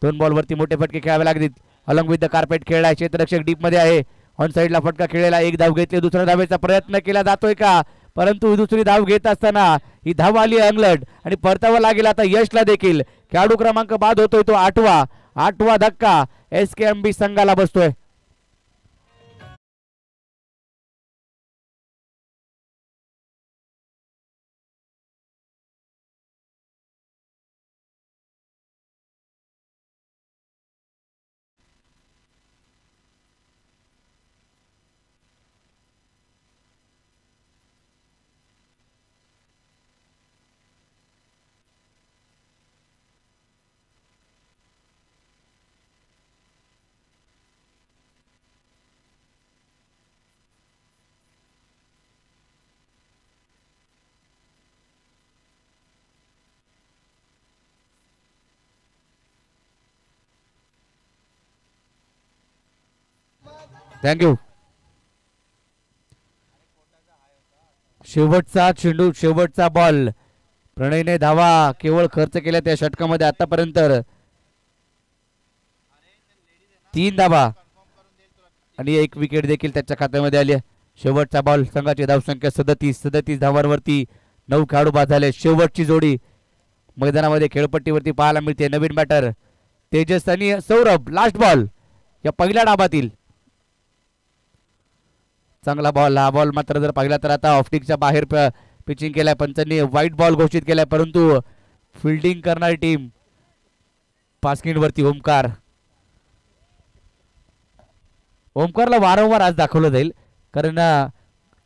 2 बॉलवरती मोठे फटके खेळावे लागतील. अलॉंग विथ द कार्पेट खेळलाय. क्षेत्ररक्षक डीप मध्ये आहे. ऑन साइडला फटका खेळलेला. 1 धाव घेतली. दुसऱ्या धावेचा प्रयत्न केला जातोय का, परंतु दुसरी धाव घेत असताना ही धाव आली अंगलट आणि परतावा लागेल आता यशला देखील. खेळाडू क्रमांक बाद होतोय तो 8वा धक्का एसकेएमबी संघाला बसतोय. थँक्यू. शेवटचा चेंडू शेवटचा बॉल. प्रणयने धावा केवळ खर्च केल्या त्या षटकामध्ये आतापर्यंत 3 धावा आणि 1 विकेट देखील त्याच्या खात्यामध्ये आली. शेवटचा बॉल. संघाची धावसंख्या 37 धावांवरती 9 खेळाडू बाद झाले. शेवटची जोडी मैदानामध्ये खेळपट्टीवरती पाहायला मिळते. नवीन बॅटर तेजस आणि सौरभ. लास्ट बॉल या पहिल्या डाबातील. चांगला बॉल. हा बॉल मात्र जर पाहिला तर आता ऑफस्टिकच्या बाहेर पिचिंग केलाय. पंचांनी व्हाईट बॉल घोषित केलाय. परंतु फिल्डिंग करणारी टीम पास्किन वरती ओमकारला वारंवार आज दाखवलं जाईल, कारण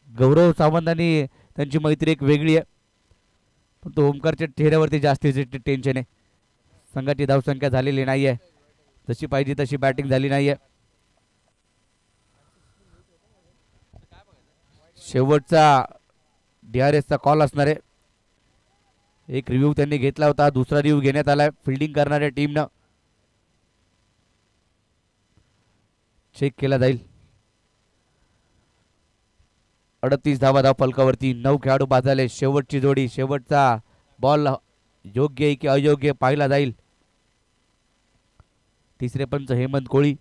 गौरव सावंतांनी त्यांची मैत्री एक वेगळी आहे. पण तो ओमकारच्या चेहऱ्यावरती जास्तीचे टेन्शन आहे. संघाची धावसंख्या झालेली नाहीये. जशी पाहिजे तशी बॅटिंग झाली नाहीये. शेवटचा DRSचा कॉल असणार आहे. एक रिव्ह्यू त्यांनी घेतला होता. दुसरा रिव्ह्यू घेण्यात आलाय फिल्डिंग करणाऱ्या टीमनं. चेक केला जाईल. 38 धावा धाव फलकावरती. 9 खेळाडू बाद झाले. शेवटची जोडी. शेवटचा बॉल योग्य आहे की अयोग्य पाहिला जाईल. तिसरे पंच हेमंत कोळी.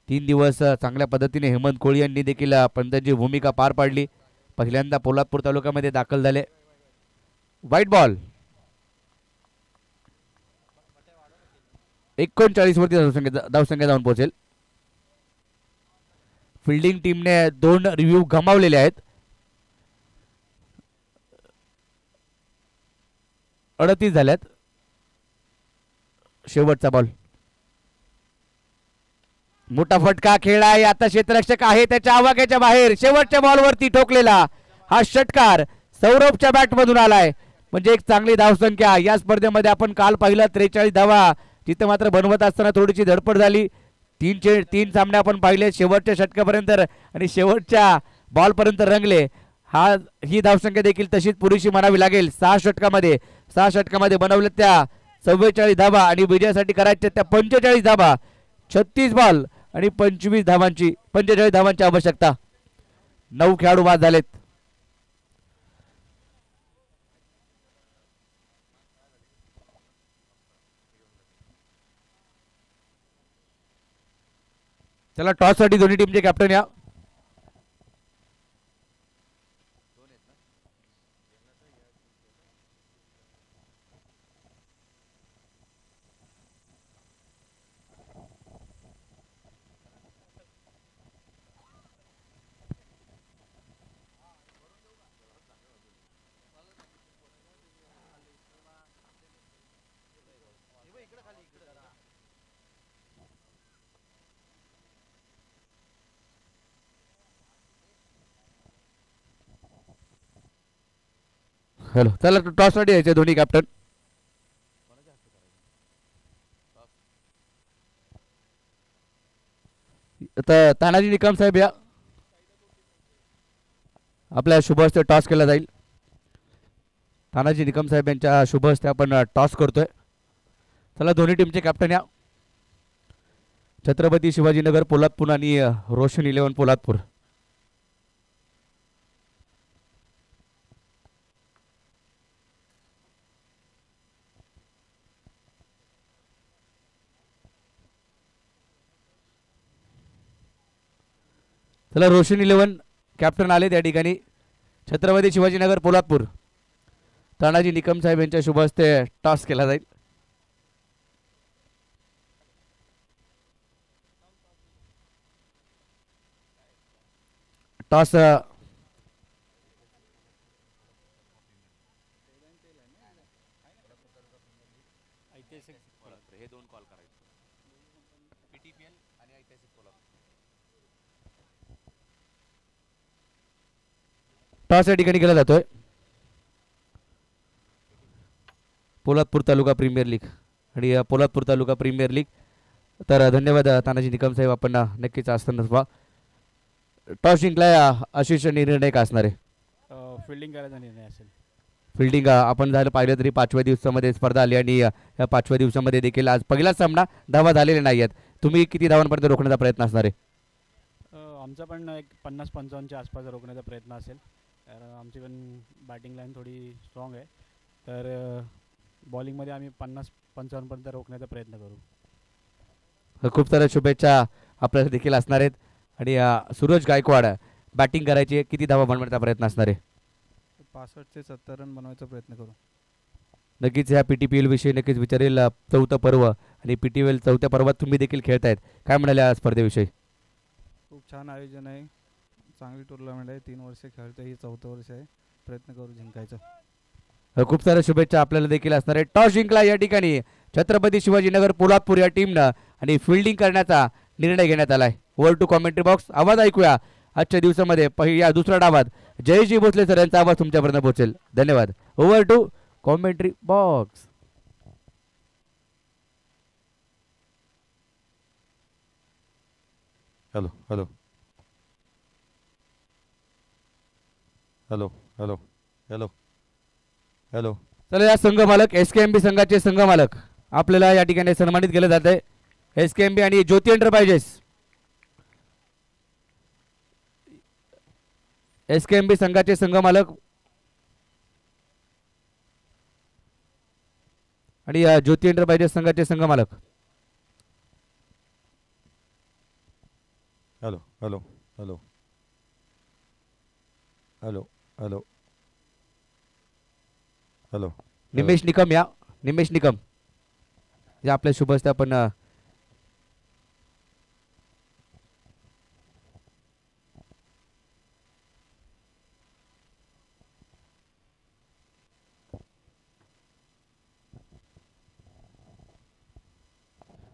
3 दिवस चांगल्या पद्धतीने हेमंत कोळी यांनी देखील पंचांची भूमिका पार पाडली. पहिल्यांदा पोलादपूर तालुक्यामध्ये दाखल झाले. White ball. 39 वरती धावसंख्या जाऊन पोहोचेल. फिल्डिंग टीमने 2 रिव्ह्यू गमावलेले आहेत. 38 झाल्यात. शेवटचा बॉल. मोठा फटका खेळला आहे. आता क्षेत्ररक्षक आहे त्याच्या आवाक्याच्या बाहेर. शेवटच्या बॉलवरती ठोकलेला हा षटकार सौरभच्या बॅटमधून आलाय. म्हणजे एक चांगली धावसंख्या या स्पर्धेमध्ये आपण काल पाहिलं 43 धावा. तिथे मात्र बनवत असताना थोडीशी धडपड झाली. 3 सामने आपण पाहिले शेवटच्या षटकापर्यंत आणि शेवटच्या बॉलपर्यंत रंगले. ही धावसंख्या देखील तशीच पुरेशी म्हणावी लागेल. 6 षटकामध्ये बनवले त्या 44 धावा आणि विजयासाठी करायच्या त्या 45 धावा. 36 बॉल आणि 45 धावांची आवश्यकता. 9 खेळाडू बाद झालेत. चला टॉस साठी दोन्ही टीमचे कॅप्टन या. हॅलो, चला टॉस साठी यायचे दोन्ही कॅप्टन. आता तानाजी निकम साहेब या, आपल्या शुभ हस्ते टॉस केला जाईल. तानाजी निकम साहेब यांच्या शुभ हस्ते आपण टॉस करतोय. चला दोन्ही टीमचे कॅप्टन या. छत्रपती शिवाजीनगर पोलादपूर आणि रोशन 11 पोलादपूर. चला रोशन 11 कॅप्टन आले त्या ठिकाणी. छत्रपती शिवाजीनगर पोलादपूर. तानाजी निकम साहेब यांच्या शुभ हस्ते टॉस केला जाईल. टॉस टॉस या ठिकाणी केला जातोय. पोलादपूर तालुका प्रीमियर लीग आणि पोलादपूर तालुका प्रीमियर लीग. तर धन्यवाद तानाजी निकम साहेब, आपण नक्कीच असताना टॉस जिंकलाय. आशिष निर्णय का असणार आहे? फिल्डिंग करायचा निर्णय असेल. फिल्डिंग आपण झालं पाहिलं तरी 5व्या दिवसामध्ये स्पर्धा आली आणि या 5व्या दिवसामध्ये देखील आज पहिलाच सामना धावा झालेले नाही आहेत. तुम्ही किती धावांपर्यंत रोखण्याचा प्रयत्न असणार आहे? आमचा पण एक 50-55च्या आसपास रोखण्याचा प्रयत्न असेल. तर आमची पण बॅटिंग लाईन थोडी स्ट्रॉंग आहे. तर बॉलिंगमध्ये आम्ही 50-55पर्यंत रोखण्याचा प्रयत्न करू. खूप साऱ्या शुभेच्छा आपल्याला देखील असणार आहेत. आणि सूरज गायकवाड बॅटिंग करायची, किती धावा बनवण्याचा प्रयत्न असणार आहे? 65 ते 70 रन बनवायचा प्रयत्न करू. नक्कीच ह्या PTPL विषयी नक्कीच विचारेल. 4थं पर्व आणि PTPL 4थ्या पर्वात तुम्ही देखील खेळतायत, काय म्हणाले या स्पर्धेविषयी? खूप छान आयोजन आहे, चांगली टुर्नामेंट आहे. 3 वर्षे खेळतो, ही 4थं वर्ष आहे. प्रयत्न करू जिंकायचा. खूप साऱ्या शुभेच्छा आपल्याला देखील असणार आहे. टॉस जिंकला या ठिकाणी छत्रपती शिवाजीनगर पोलादपूर या टीमनं आणि फिल्डिंग करण्याचा निर्णय घेण्यात आलाय. Over to commentary box. आवाज ऐकूया आजच्या दिवसामध्ये पहिल्या दुसऱ्या डावात जयजी भोसले सर यांचा आवाज तुमच्यापर्यंत पोहोचेल. धन्यवाद. Over to commentary box. Hello hello hello hello hello hello. चला या संघ मालक SKMB संघाचे संघ मालक आपल्याला या ठिकाणी सन्मानित केलं जात आहे. SKMB आणि ज्योती एंटरप्राइजेस. SKMB संघाचे संघ मालक आणि ज्योती एंटरप्राइजेस संघाचे संघ मालक. Hello hello hello hello hello hello. Nimesh Nikam या. निमेश निकम या आपल्या शुभ हस्ते आपण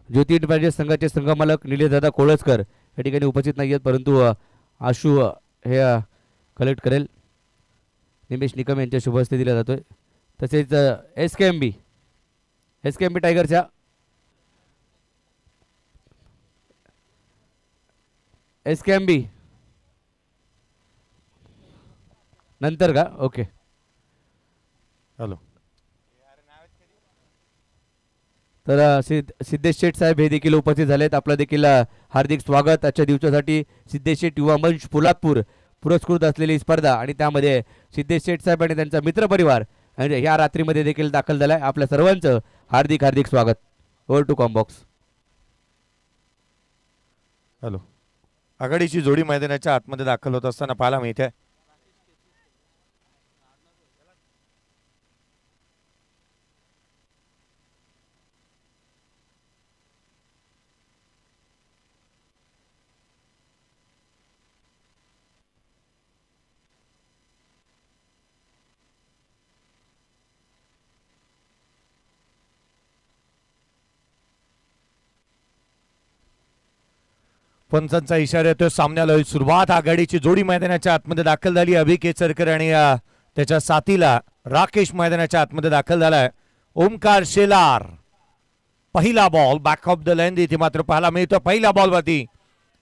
ज्योती एंटरप्राइजेस संघाचे संघ मालक निलेशदादा कोळसकर या ठिकाणी उपस्थित नाही आहेत, परंतु आशू हे कलेक्ट करेल. निमेश निकम यांच्या शुभ हस्ते दिला जातोय. तसेच SKMB टायगर्सच्या SKMB नंतर का? ओके. हॅलो. तर सिद्धेश शेठ साहेब हे देखील उपस्थित झालेत. आपलं देखील हार्दिक स्वागत. आजच्या दिवसासाठी सिद्धेश शेठ युवा मंच पोलादपूर पुरस्कृत असलेली स्पर्धा आणि त्यामध्ये सिद्धेश शेठ साहेब आणि त्यांचा मित्रपरिवार या रात्रीमध्ये देखील दाखल झालाय. आपल्या सर्वांचं हार्दिक हार्दिक स्वागत. Over to comm box. हॅलो. आघाडीची जोडी मैदानाच्या आतमध्ये दाखल होत असताना पाहायला मिळते. पंचांचा इशारा येतोय. सामन्याला सुरुवात. आघाडीची जोडी मैदानाच्या आतमध्ये दाखल झाली. अभि केसरकर आणि त्याच्या साथीला राकेश मैदानाच्या आतमध्ये दाखल झालाय. ओमकार शेलार पहिला ball back of the length इथे मात्र पाहायला मिळतो. पहिल्या बॉलवरती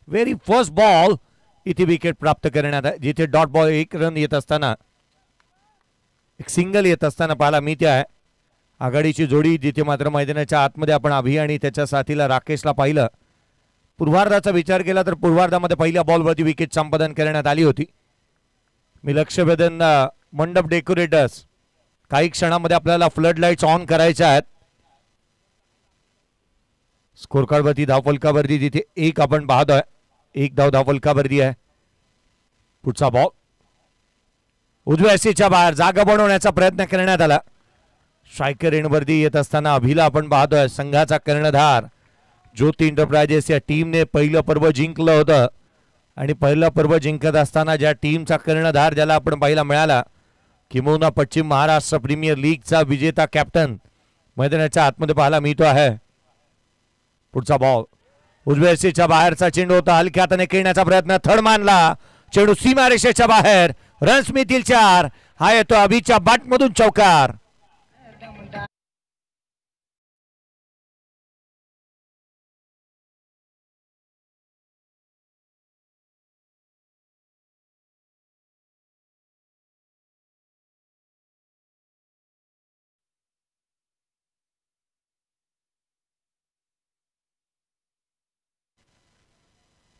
व्हेरी फर्स्ट बॉल इथे विकेट प्राप्त करण्यात आहे. जिथे डॉट बॉल एक रन येत असताना एक सिंगल येत असताना पाहायला मिळते आहे. आघाडीची जोडी जिथे मात्र मैदानाच्या आतमध्ये आपण अभि आणि त्याच्या साथीला राकेशला पाहिलं. पूर्वार्धाचा विचार केला तर पूर्वार्धामध्ये पहिल्या बॉलवरती विकेट संपादन करण्यात आली होती. मी लक्ष वेधन मंडप डेकोरेटर्स काही क्षणामध्ये आपल्याला फ्लड लाईट्स ऑन करायच्या आहेत. स्कोर कार्डवरती धावफलकावरती तिथे एक आपण पाहतोय. एक धावफलकावरती आहे. पुढचा बॉल उजव्या सीच्या बाहेर जागा बनवण्याचा प्रयत्न करण्यात आला. स्ट्रायकर एंडवरती येत असताना अभिला आपण पाहतोय. संघाचा कर्णधार ज्योती एंटरप्राइजेस या टीमने पहिलं पर्व जिंकलं होतं आणि पहिलं पर्व जिंकत असताना ज्या टीमचा कर्णधार ज्याला आपण पाहायला मिळाला किंबहुना पश्चिम महाराष्ट्र प्रीमियर लीगचा विजेता कॅप्टन मैदानाच्या आतमध्ये पाहायला मिळतो आहे. पुढचा बॉल उजव्या सीच्या बाहेरचा चेंडू होता. हलक्या हाताने खेळण्याचा प्रयत्न थर्ड मानला. चेंडू सीमारेषेच्या बाहेर. रन्स मिळतील 4. हा येतो अभिच्या बॅटमधून चौकार.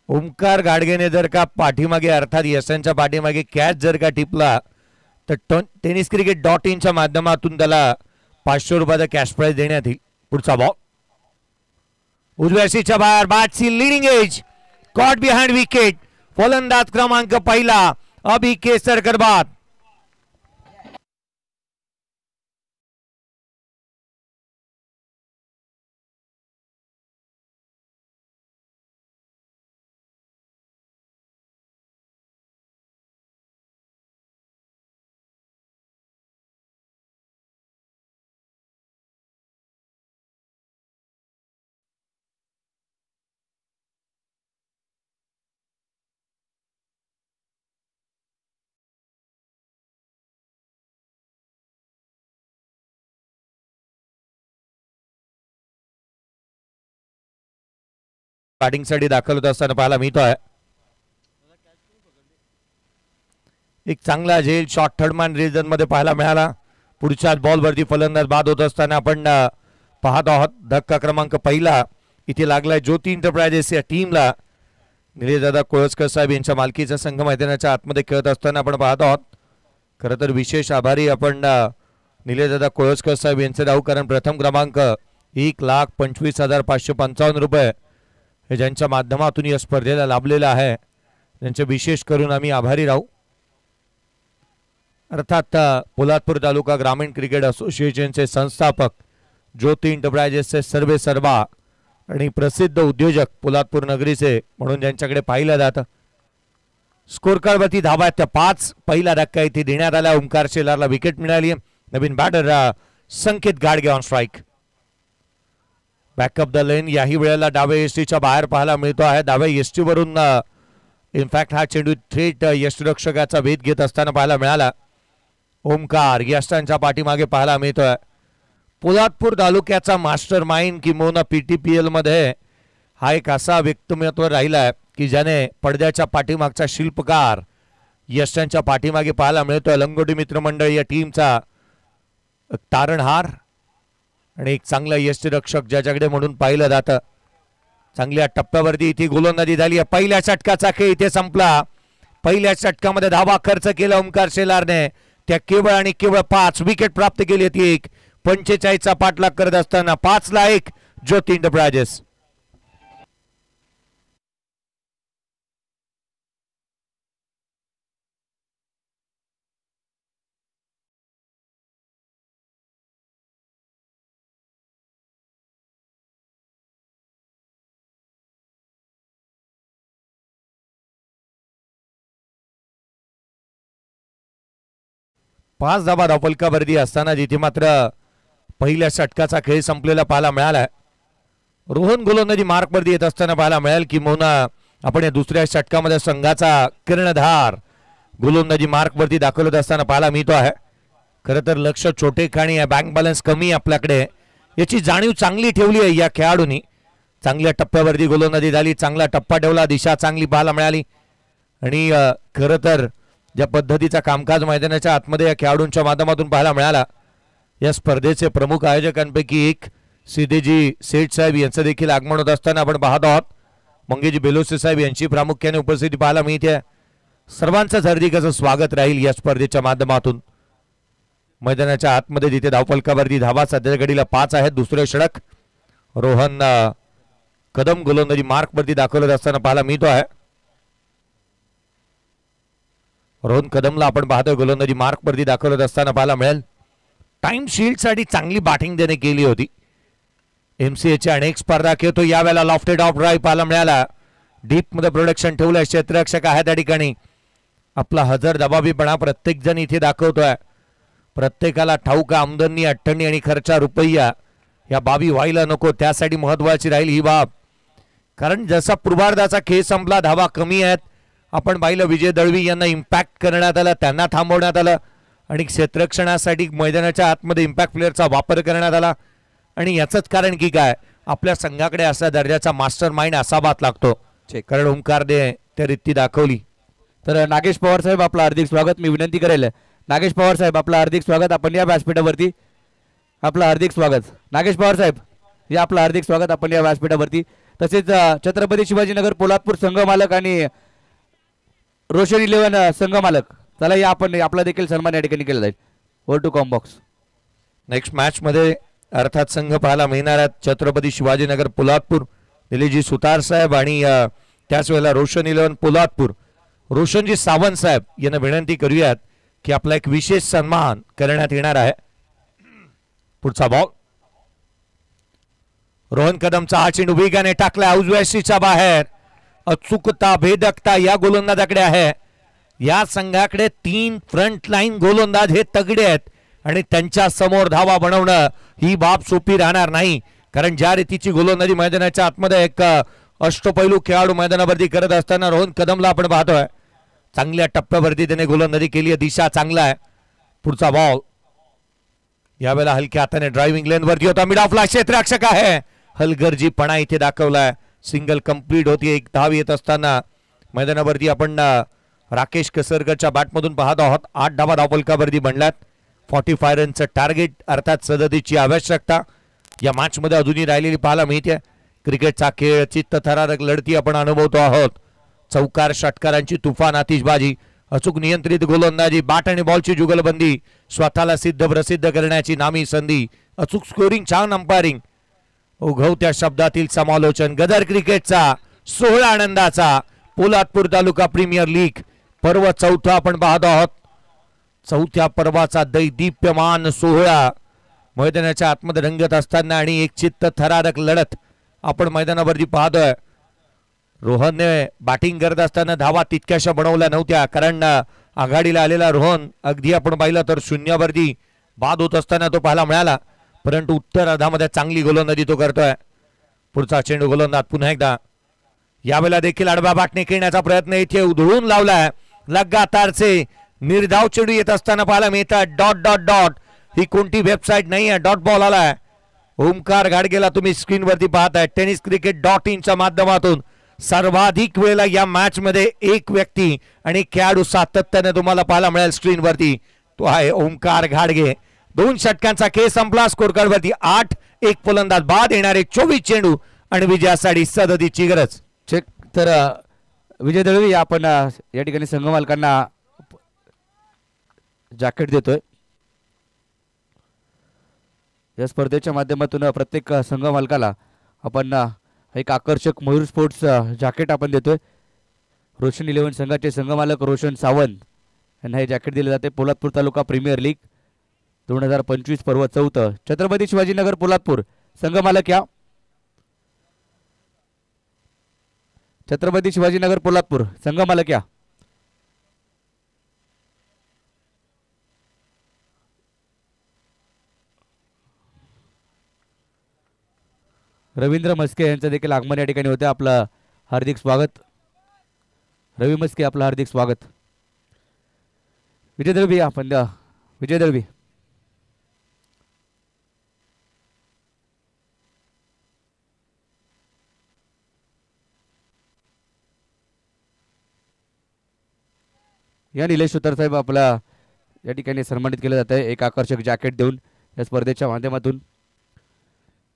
ओमकार गाडगेने जर का पाठीमागे अर्थात यशांच्या पाठीमागे कॅच जर का टिपला तर टेनिस क्रिकेट .inच्या माध्यमातून त्याला 500 रुपयाचा कॅश प्राइज देण्यात येईल. पुढचा बॉल उजव्या सीच्या बाहेर. बॅटची leading edge caught behind wicket. फलंदाज क्रमांक पहिला अभि केसरकर बाद. बॅटिंगसाठी दाखल होत असताना पाहायला मिळतोय. एक चांगला झेल शॉट थर्डमॅन रिजन मध्ये पाहायला मिळाला. पुढच्याच बॉलवरती फलंदाज बाद होत असताना आपण पाहत आहोत. धक्का क्रमांक पहिला इथे लागलाय ज्योती एंटरप्राइजेस या टीमला. निलेशदादा कोळसकर साहेब यांच्या मालकीचा संघ मैदानाच्या आतमध्ये खेळत असताना आपण पाहत आहोत. खरं तर विशेष आभारी आपण निलेशदादा कोळसकर साहेब यांचे राहू. कारण प्रथम क्रमांक 1,25,555 रुपये हे ज्यांच्या माध्यमातून या स्पर्धेला लाभलेला आहे त्यांचे विशेष करून आम्ही आभारी राहू. अर्थात पोलादपूर तालुका ग्रामीण क्रिकेट असोसिएशनचे संस्थापक ज्योती एंटरप्राइजेसचे सर्वे सर्वा आणि प्रसिद्ध उद्योजक पोलादपूर नगरीचे म्हणून ज्यांच्याकडे पाहिलं जातं. स्कोर कार्डवरती धावा त्या 5. पहिला धक्का इथे देण्यात आला. ओमकार शेलारला विकेट मिळाली. नवीन batter Sanket Gadge on strike. Backup the lane याही वेळेला डाव्या यष्टीच्या बाहेर पाहायला मिळतो आहे. डाव्या यष्टीवरून इनफॅक्ट हा चेंडू थेट यष्टीरक्षकाचा वेध घेत असताना पाहायला मिळाला. ओमकार यष्टांच्या पाठीमागे पाहायला मिळतोय. पोलादपूर तालुक्याचा मास्टर माइंड किंबहुना PTPL मध्ये हा एक असा व्यक्तिमत्व राहिलाय की ज्याने पडद्याच्या पाठीमागचा शिल्पकार यष्टांच्या पाठीमागे पाहायला मिळतोय. लंगोटी मित्रमंडळ या टीमचा तारणहार आणि एक चांगला यष्टीरक्षक ज्याच्याकडे म्हणून पाहिलं जातं. चांगल्या टप्प्यावरती इथे गोलंदाजी झाली. पहिल्या षटकाचा खेळ इथे संपला. पहिल्या षटकामध्ये धावा खर्च केला ओमकार शेलारने. त्या केवळ आणि केवळ 5 विकेट प्राप्त केली होती. 45चा पाठलाग करत असताना 5-1 ज्योती एंटरप्राइजेस. पाच धावा धावफलकावरती असताना जिथे मात्र पहिल्या षटकाचा खेळ संपलेला पाहायला मिळाला. रोहन गोलंदाजी मार्कवरती येत असताना पाहायला मिळेल किंबहुना आपण या दुसऱ्या षटकामध्ये संघाचा कर्णधार गोलंदाजी मार्कवरती दाखल होत असताना पाहायला मिळतो आहे. खरं तर लक्ष चोटेखाणी आहे, बँक बॅलन्स कमी आहे आपल्याकडे, याची जाणीव चांगली ठेवली आहे या खेळाडूंनी. चांगल्या टप्प्यावरती गोलंदाजी झाली, चांगला टप्पा ठेवला, दिशा चांगली पाहायला मिळाली. आणि खरं तर ज्या पद्धतीचा कामकाज मैदानाच्या आतमध्ये या खेळाडूंच्या माध्यमातून पाहायला मिळाला, या स्पर्धेचे प्रमुख आयोजकांपैकी एक सिद्धेजी सेठ साहेब यांचं देखील आगमन होत असताना आपण पाहत आहोत. मंगेजी बेलोसे साहेब यांची प्रामुख्याने उपस्थिती पाहायला मिळते. सर्वांचंच हार्दिक असं स्वागत राहील या स्पर्धेच्या माध्यमातून. मैदानाच्या आतमध्ये जिथे धावफलकावरती धावा सध्या घडीला 5 आहेत. दुसरे षटक रोहन कदम गोलंदाजी मार्कवरती दाखवत असताना पाहायला मिळतो आहे. रोहन कदमला आपण पाहतोय गोलंदाजी मार्कवरती दाखवत असताना पाहायला मिळेल. टाइम शील्डसाठी चांगली बॅटिंग त्याने केली होती. MCAच्या अनेक स्पर्धा खेळतो, यावेळेला लॉफ्टेड ऑफ ड्राईव्ह पाहायला मिळाला. डीप मध्ये प्रोडक्शन ठेवलंय, क्षेत्ररक्षक आहे त्या ठिकाणी. आपला हजर दबावीपणा प्रत्येक जण इथे दाखवतोय. प्रत्येकाला ठाऊक आमदनी, अठ्ठणी आणि खर्चा रुपया या बाबी व्हायला नको, त्यासाठी महत्वाची राहील ही बाब. कारण जसा पूर्वार्धाचा खेळ संपला, धावा कमी आहेत. आपण पाहिलं विजय दळवी यांना इम्पॅक्ट करण्यात आलं, त्यांना थांबवण्यात आलं आणि क्षेत्ररक्षणासाठी मैदानाच्या आतमध्ये इम्पॅक्ट प्लेअरचा वापर करण्यात आला. आणि याचंच कारण की काय, आपल्या संघाकडे असा दर्जाचा मास्टर माइंड असावाच लागतो. कारण ओंकार दे त्या रीती दाखवली. तर नागेश पवार साहेब आपलं हार्दिक स्वागत. मी विनंती करेल नागेश पवार साहेब आपलं हार्दिक स्वागत. आपण या व्यासपीठावरती आपलं हार्दिक स्वागत. नागेश पवार साहेब या आपलं हार्दिक स्वागत आपण या व्यासपीठावरती. तसेच छत्रपती शिवाजीनगर पोलादपूर संघ मालक आणि रोशन 11 संघ मालक, चला या आपण आपला देखील सन्मान या ठिकाणी केला जाईल. Over to comm box. Next match मध्ये अर्थात संघ पाहायला मिळणार आहेत छत्रपती शिवाजीनगर पोलादपूर, दिलीजी सुतार साहेब आणि त्याच वेळेला रोशन 11 पोलादपूर रोशनजी सावंत साहेब यांना विनंती करूयात की आपला एक विशेष सन्मान करण्यात येणार आहे. पुढचा बॉल रोहन कदमचा हा चेंडू वेगाने टाकला उजव्या बाहेर. अचूकता, भेदकता या गोलंदाजाकडे आहे. या संघाकडे 3 फ्रंट लाईन गोलंदाज हे तगडे आहेत आणि त्यांच्या समोर धावा बनवणं ही बाब सोपी राहणार नाही. कारण ज्या रीतीची गोलंदाजी मैदानाच्या आतमध्ये एक अष्टपैलू खेळाडू मैदानावरती करत असताना रोहन कदमला आपण पाहतोय. चांगल्या टप्प्यावरती त्याने गोलंदाजी केली आहे, दिशा चांगला आहे. पुढचा बॉल यावेळेला हलक्या हाताने ड्रायव्हिंग लेन वरती होता, मिड ऑफला क्षेत्ररक्षक आहे. हलगर्जीपणा इथे दाखवलाय. सिंगल कंप्लीट होती. एक धाव येत असताना मैदानावरती आपण राकेश कसरकरच्या बॅटमधून पाहत आहोत. 8 धावा धावफलकावरती बनल्यात. 45 रनचं टार्गेट, अर्थात सदतीची आवश्यकता या मॅच मध्ये अजूनही राहिलेली पाहायला मिळते. क्रिकेटचा खेळ, चित्तथरारक लढती आपण अनुभवतो आहोत. चौकार षटकारांची तुफान आतिषबाजी, अचूक नियंत्रित गोलंदाजी, बॅट आणि बॉलची जुगलबंदी, स्वतःला सिद्ध प्रसिद्ध करण्याची नामी संधी, अचूक स्कोरिंग, छान अंपायरिंग, उघवत्या शब्दातील समालोचन. गदर क्रिकेटचा 16 आनंदाचा पोलादपूर तालुका प्रीमियर लीग पर्व चौथा आपण पाहत आहोत. चौथ्या पर्वाचा दैदीप्यमान सोहळा मैदानाच्या आतमध्ये रंगत असताना आणि एक चित्त थरारक लढत आपण मैदानावरती पाहतोय. रोहनने बॅटिंग करत असताना धावा तितक्याशा बनवल्या नव्हत्या, कारण आघाडीला आलेला रोहन अगदी आपण पाहिलं तर शून्यावरती बाद होत असताना तो पाहायला मिळाला. परंतु उत्तर अर्धामध्ये चांगली गोलंदाजी तो करतोय. पुढचा चेंडू गोलंदाज पुन्हा एकदा यावेळेला देखील आडव्या बॅटने खेळण्याचा प्रयत्न इथे उधळून लावलाय. लगातारचे निर्धाव चेंडू येत असताना पाहायला मिळतात. डॉट डॉट डॉट ही कोणती वेबसाईट नाही आहे, डॉट बॉल आलाय. ओमकार घाडगेला तुम्ही स्क्रीनवरती पाहताय. tenniscricket.in च्या माध्यमातून सर्वाधिक वेळेला या मॅच मध्ये एक व्यक्ती आणि खेळाडू सातत्याने तुम्हाला पाहायला मिळेल स्क्रीनवरती, तो आहे ओमकार घाडगे. 2 षटकांचा खेळ संपला. स्कोर कार्ड वरती 8, एक फलंदाज बाद, येणारे 24 चेंडू आणि विजयासाठी सदतीची गरज. चेक. तर विजय दळवी आपण या ठिकाणी संघ मालकांना जॅकेट देतोय. या स्पर्धेच्या माध्यमातून प्रत्येक संघ मालकाला आपण एक आकर्षक मयूर स्पोर्ट्स जॅकेट आपण देतोय. रोशन 11 संघाचे संघ मालक रोशन सावंत यांना हे जॅकेट दिले जाते. पोलादपूर तालुका प्रीमियर लीग 2025 पर्व चौथं. छत्रपती शिवाजीनगर पोलादपूर संघ मालक या. छत्रपती शिवाजीनगर पोलादपूर संघ मालक या. रवींद्र मस्के यांचं देखील आगमन या ठिकाणी होते. आपलं हार्दिक स्वागत. रवी मस्के आपलं हार्दिक स्वागत. विजय दळवी आपण द्या. विजय दळवी या निलेश सुतार साहेब आपला या ठिकाणी सन्मानित केलं जात आहे एक आकर्षक जॅकेट देऊन या स्पर्धेच्या माध्यमातून.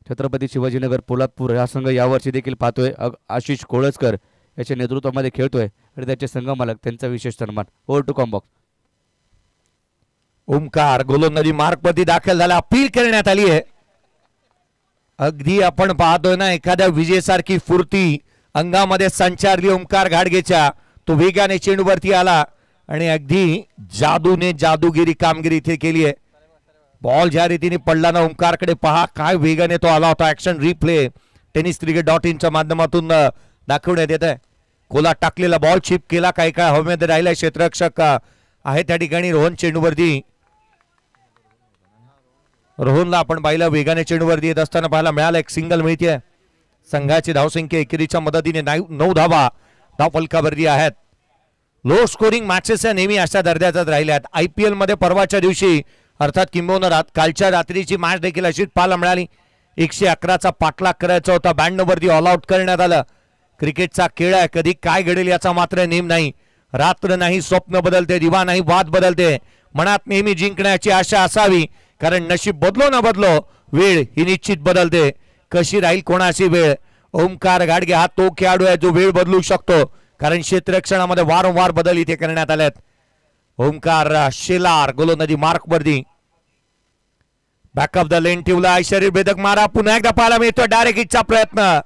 छत्रपती शिवाजीनगर पोलादपूर हा संघ यावर्षी देखील पाहतोय. आशिष कोळसकर याच्या नेतृत्वामध्ये खेळतोय आणि त्याचे संघ मालक त्यांचा विशेष सन्मान. Over to combox. ओमकार गोलंदाजी मार्कवरती दाखल झाला. अपील करण्यात आली आहे. अगदी आपण पाहतोय ना एखाद्या विजेसारखी फुर्ती अंगामध्ये संचारली ओमकार घाडगेच्या. तो वेगाने चेंडूवरती आला आणि अगदी जादूने जादूगिरी कामगिरी इथे केली आहे. बॉल ज्या रीतीने पडला ना ओमकारकडे पहा काय वेगाने तो आला होता. ऍक्शन रिप्ले tenniscricket.in च्या माध्यमातून दाखवण्यात येत आहे. कोला टाकलेला बॉल चिप केला काही काय हवेमध्ये राहिला. क्षेत्ररक्षक आहे त्या ठिकाणी रोहन चेंडूवरती. रोहनला आपण पाहिलं वेगाने चेंडूवरती येत असताना पाहायला मिळालं. एक सिंगल मिळते. संघाची धावसंख्या एकेरीच्या मदतीने 9 धावा धावफलकावरती आहेत. लो स्कोरिंग मॅचेस नेहमी अशा दर्जाच्याच राहिल्या आहेत. IPL मध्ये परवाच्या दिवशी अर्थात किंबहुना कालच्या रात्रीची मॅच देखील अशीच पाहायला मिळाली. 111चा पाठलाग करायचा होता. 92वरती ऑल आउट करण्यात आलं. क्रिकेटचा खेळ आहे. कधी काय घडेल याचा मात्र नेम नाही. रात्र नाही स्वप्न बदलते. दिवा नाही वाद बदलते. मनात नेहमी जिंकण्याची आशा असावी कारण नशीब बदलो ना बदलो वेळ ही निश्चित बदलते. कशी राहील कोणाची वेळ. ओमकार घाडगे हा तो खेळाडू आहे जो वेळ बदलू शकतो कारण क्षेत्ररक्षणामध्ये वारंवार बदल इथे करण्यात आलेत. ओमकार शेलार गोलंदाजी मार्कवरती बॅक ऑफ द लेन ठेवला. शरीर भेदक मारा पुन्हा एकदा पाहायला मिळतो. डायरेक्ट हिटचा प्रयत्न.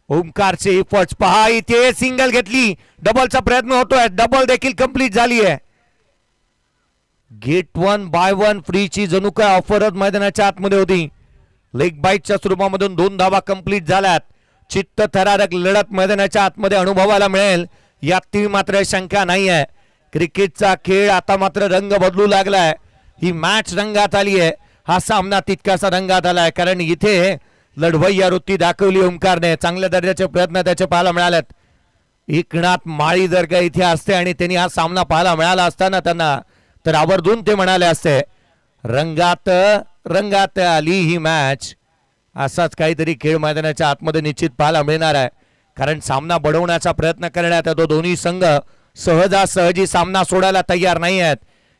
ओमकारचे इफर्ट्स पहा. इथे सिंगल घेतली. डबलचा प्रयत्न होतोय. डबल देखील कंप्लीट झाली आहे. गेट 1 बाय 1 फ्रीची जणू काय ऑफरच मैदानाच्या आतमध्ये होती. लेग बाईटच्या स्वरूपामधून 2 धावा कंप्लीट झाल्यात. चित्त थरारक लढत मैदानाच्या आतमध्ये अनुभवायला मिळेल यात मात्र शंका नाही आहे. क्रिकेटचा खेळ आता मात्र रंग बदलू लागलाय. ही मॅच रंगात आली आहे. हा सामना तितकासा रंगात आलाय कारण इथे लढवय्या वृत्ती दाखवली ओमकारने. चांगल्या दर्जाचे प्रयत्न त्याचे पाहायला मिळालेत. एकनाथ माळी जर का इथे असते आणि त्यांनी हा सामना पाहायला मिळाला असताना त्यांना तर आवर्जून ते म्हणाले असते रंगात रंगात आली ही मॅच. असाच काहीतरी खेळ मैदानाच्या आतमध्ये निश्चित पाहायला मिळणार आहे कारण सामना बढवण्याचा प्रयत्न करण्यात येतो. दोन्ही संघ सहजासहजी सामना सोडायला तयार नाही आहेत.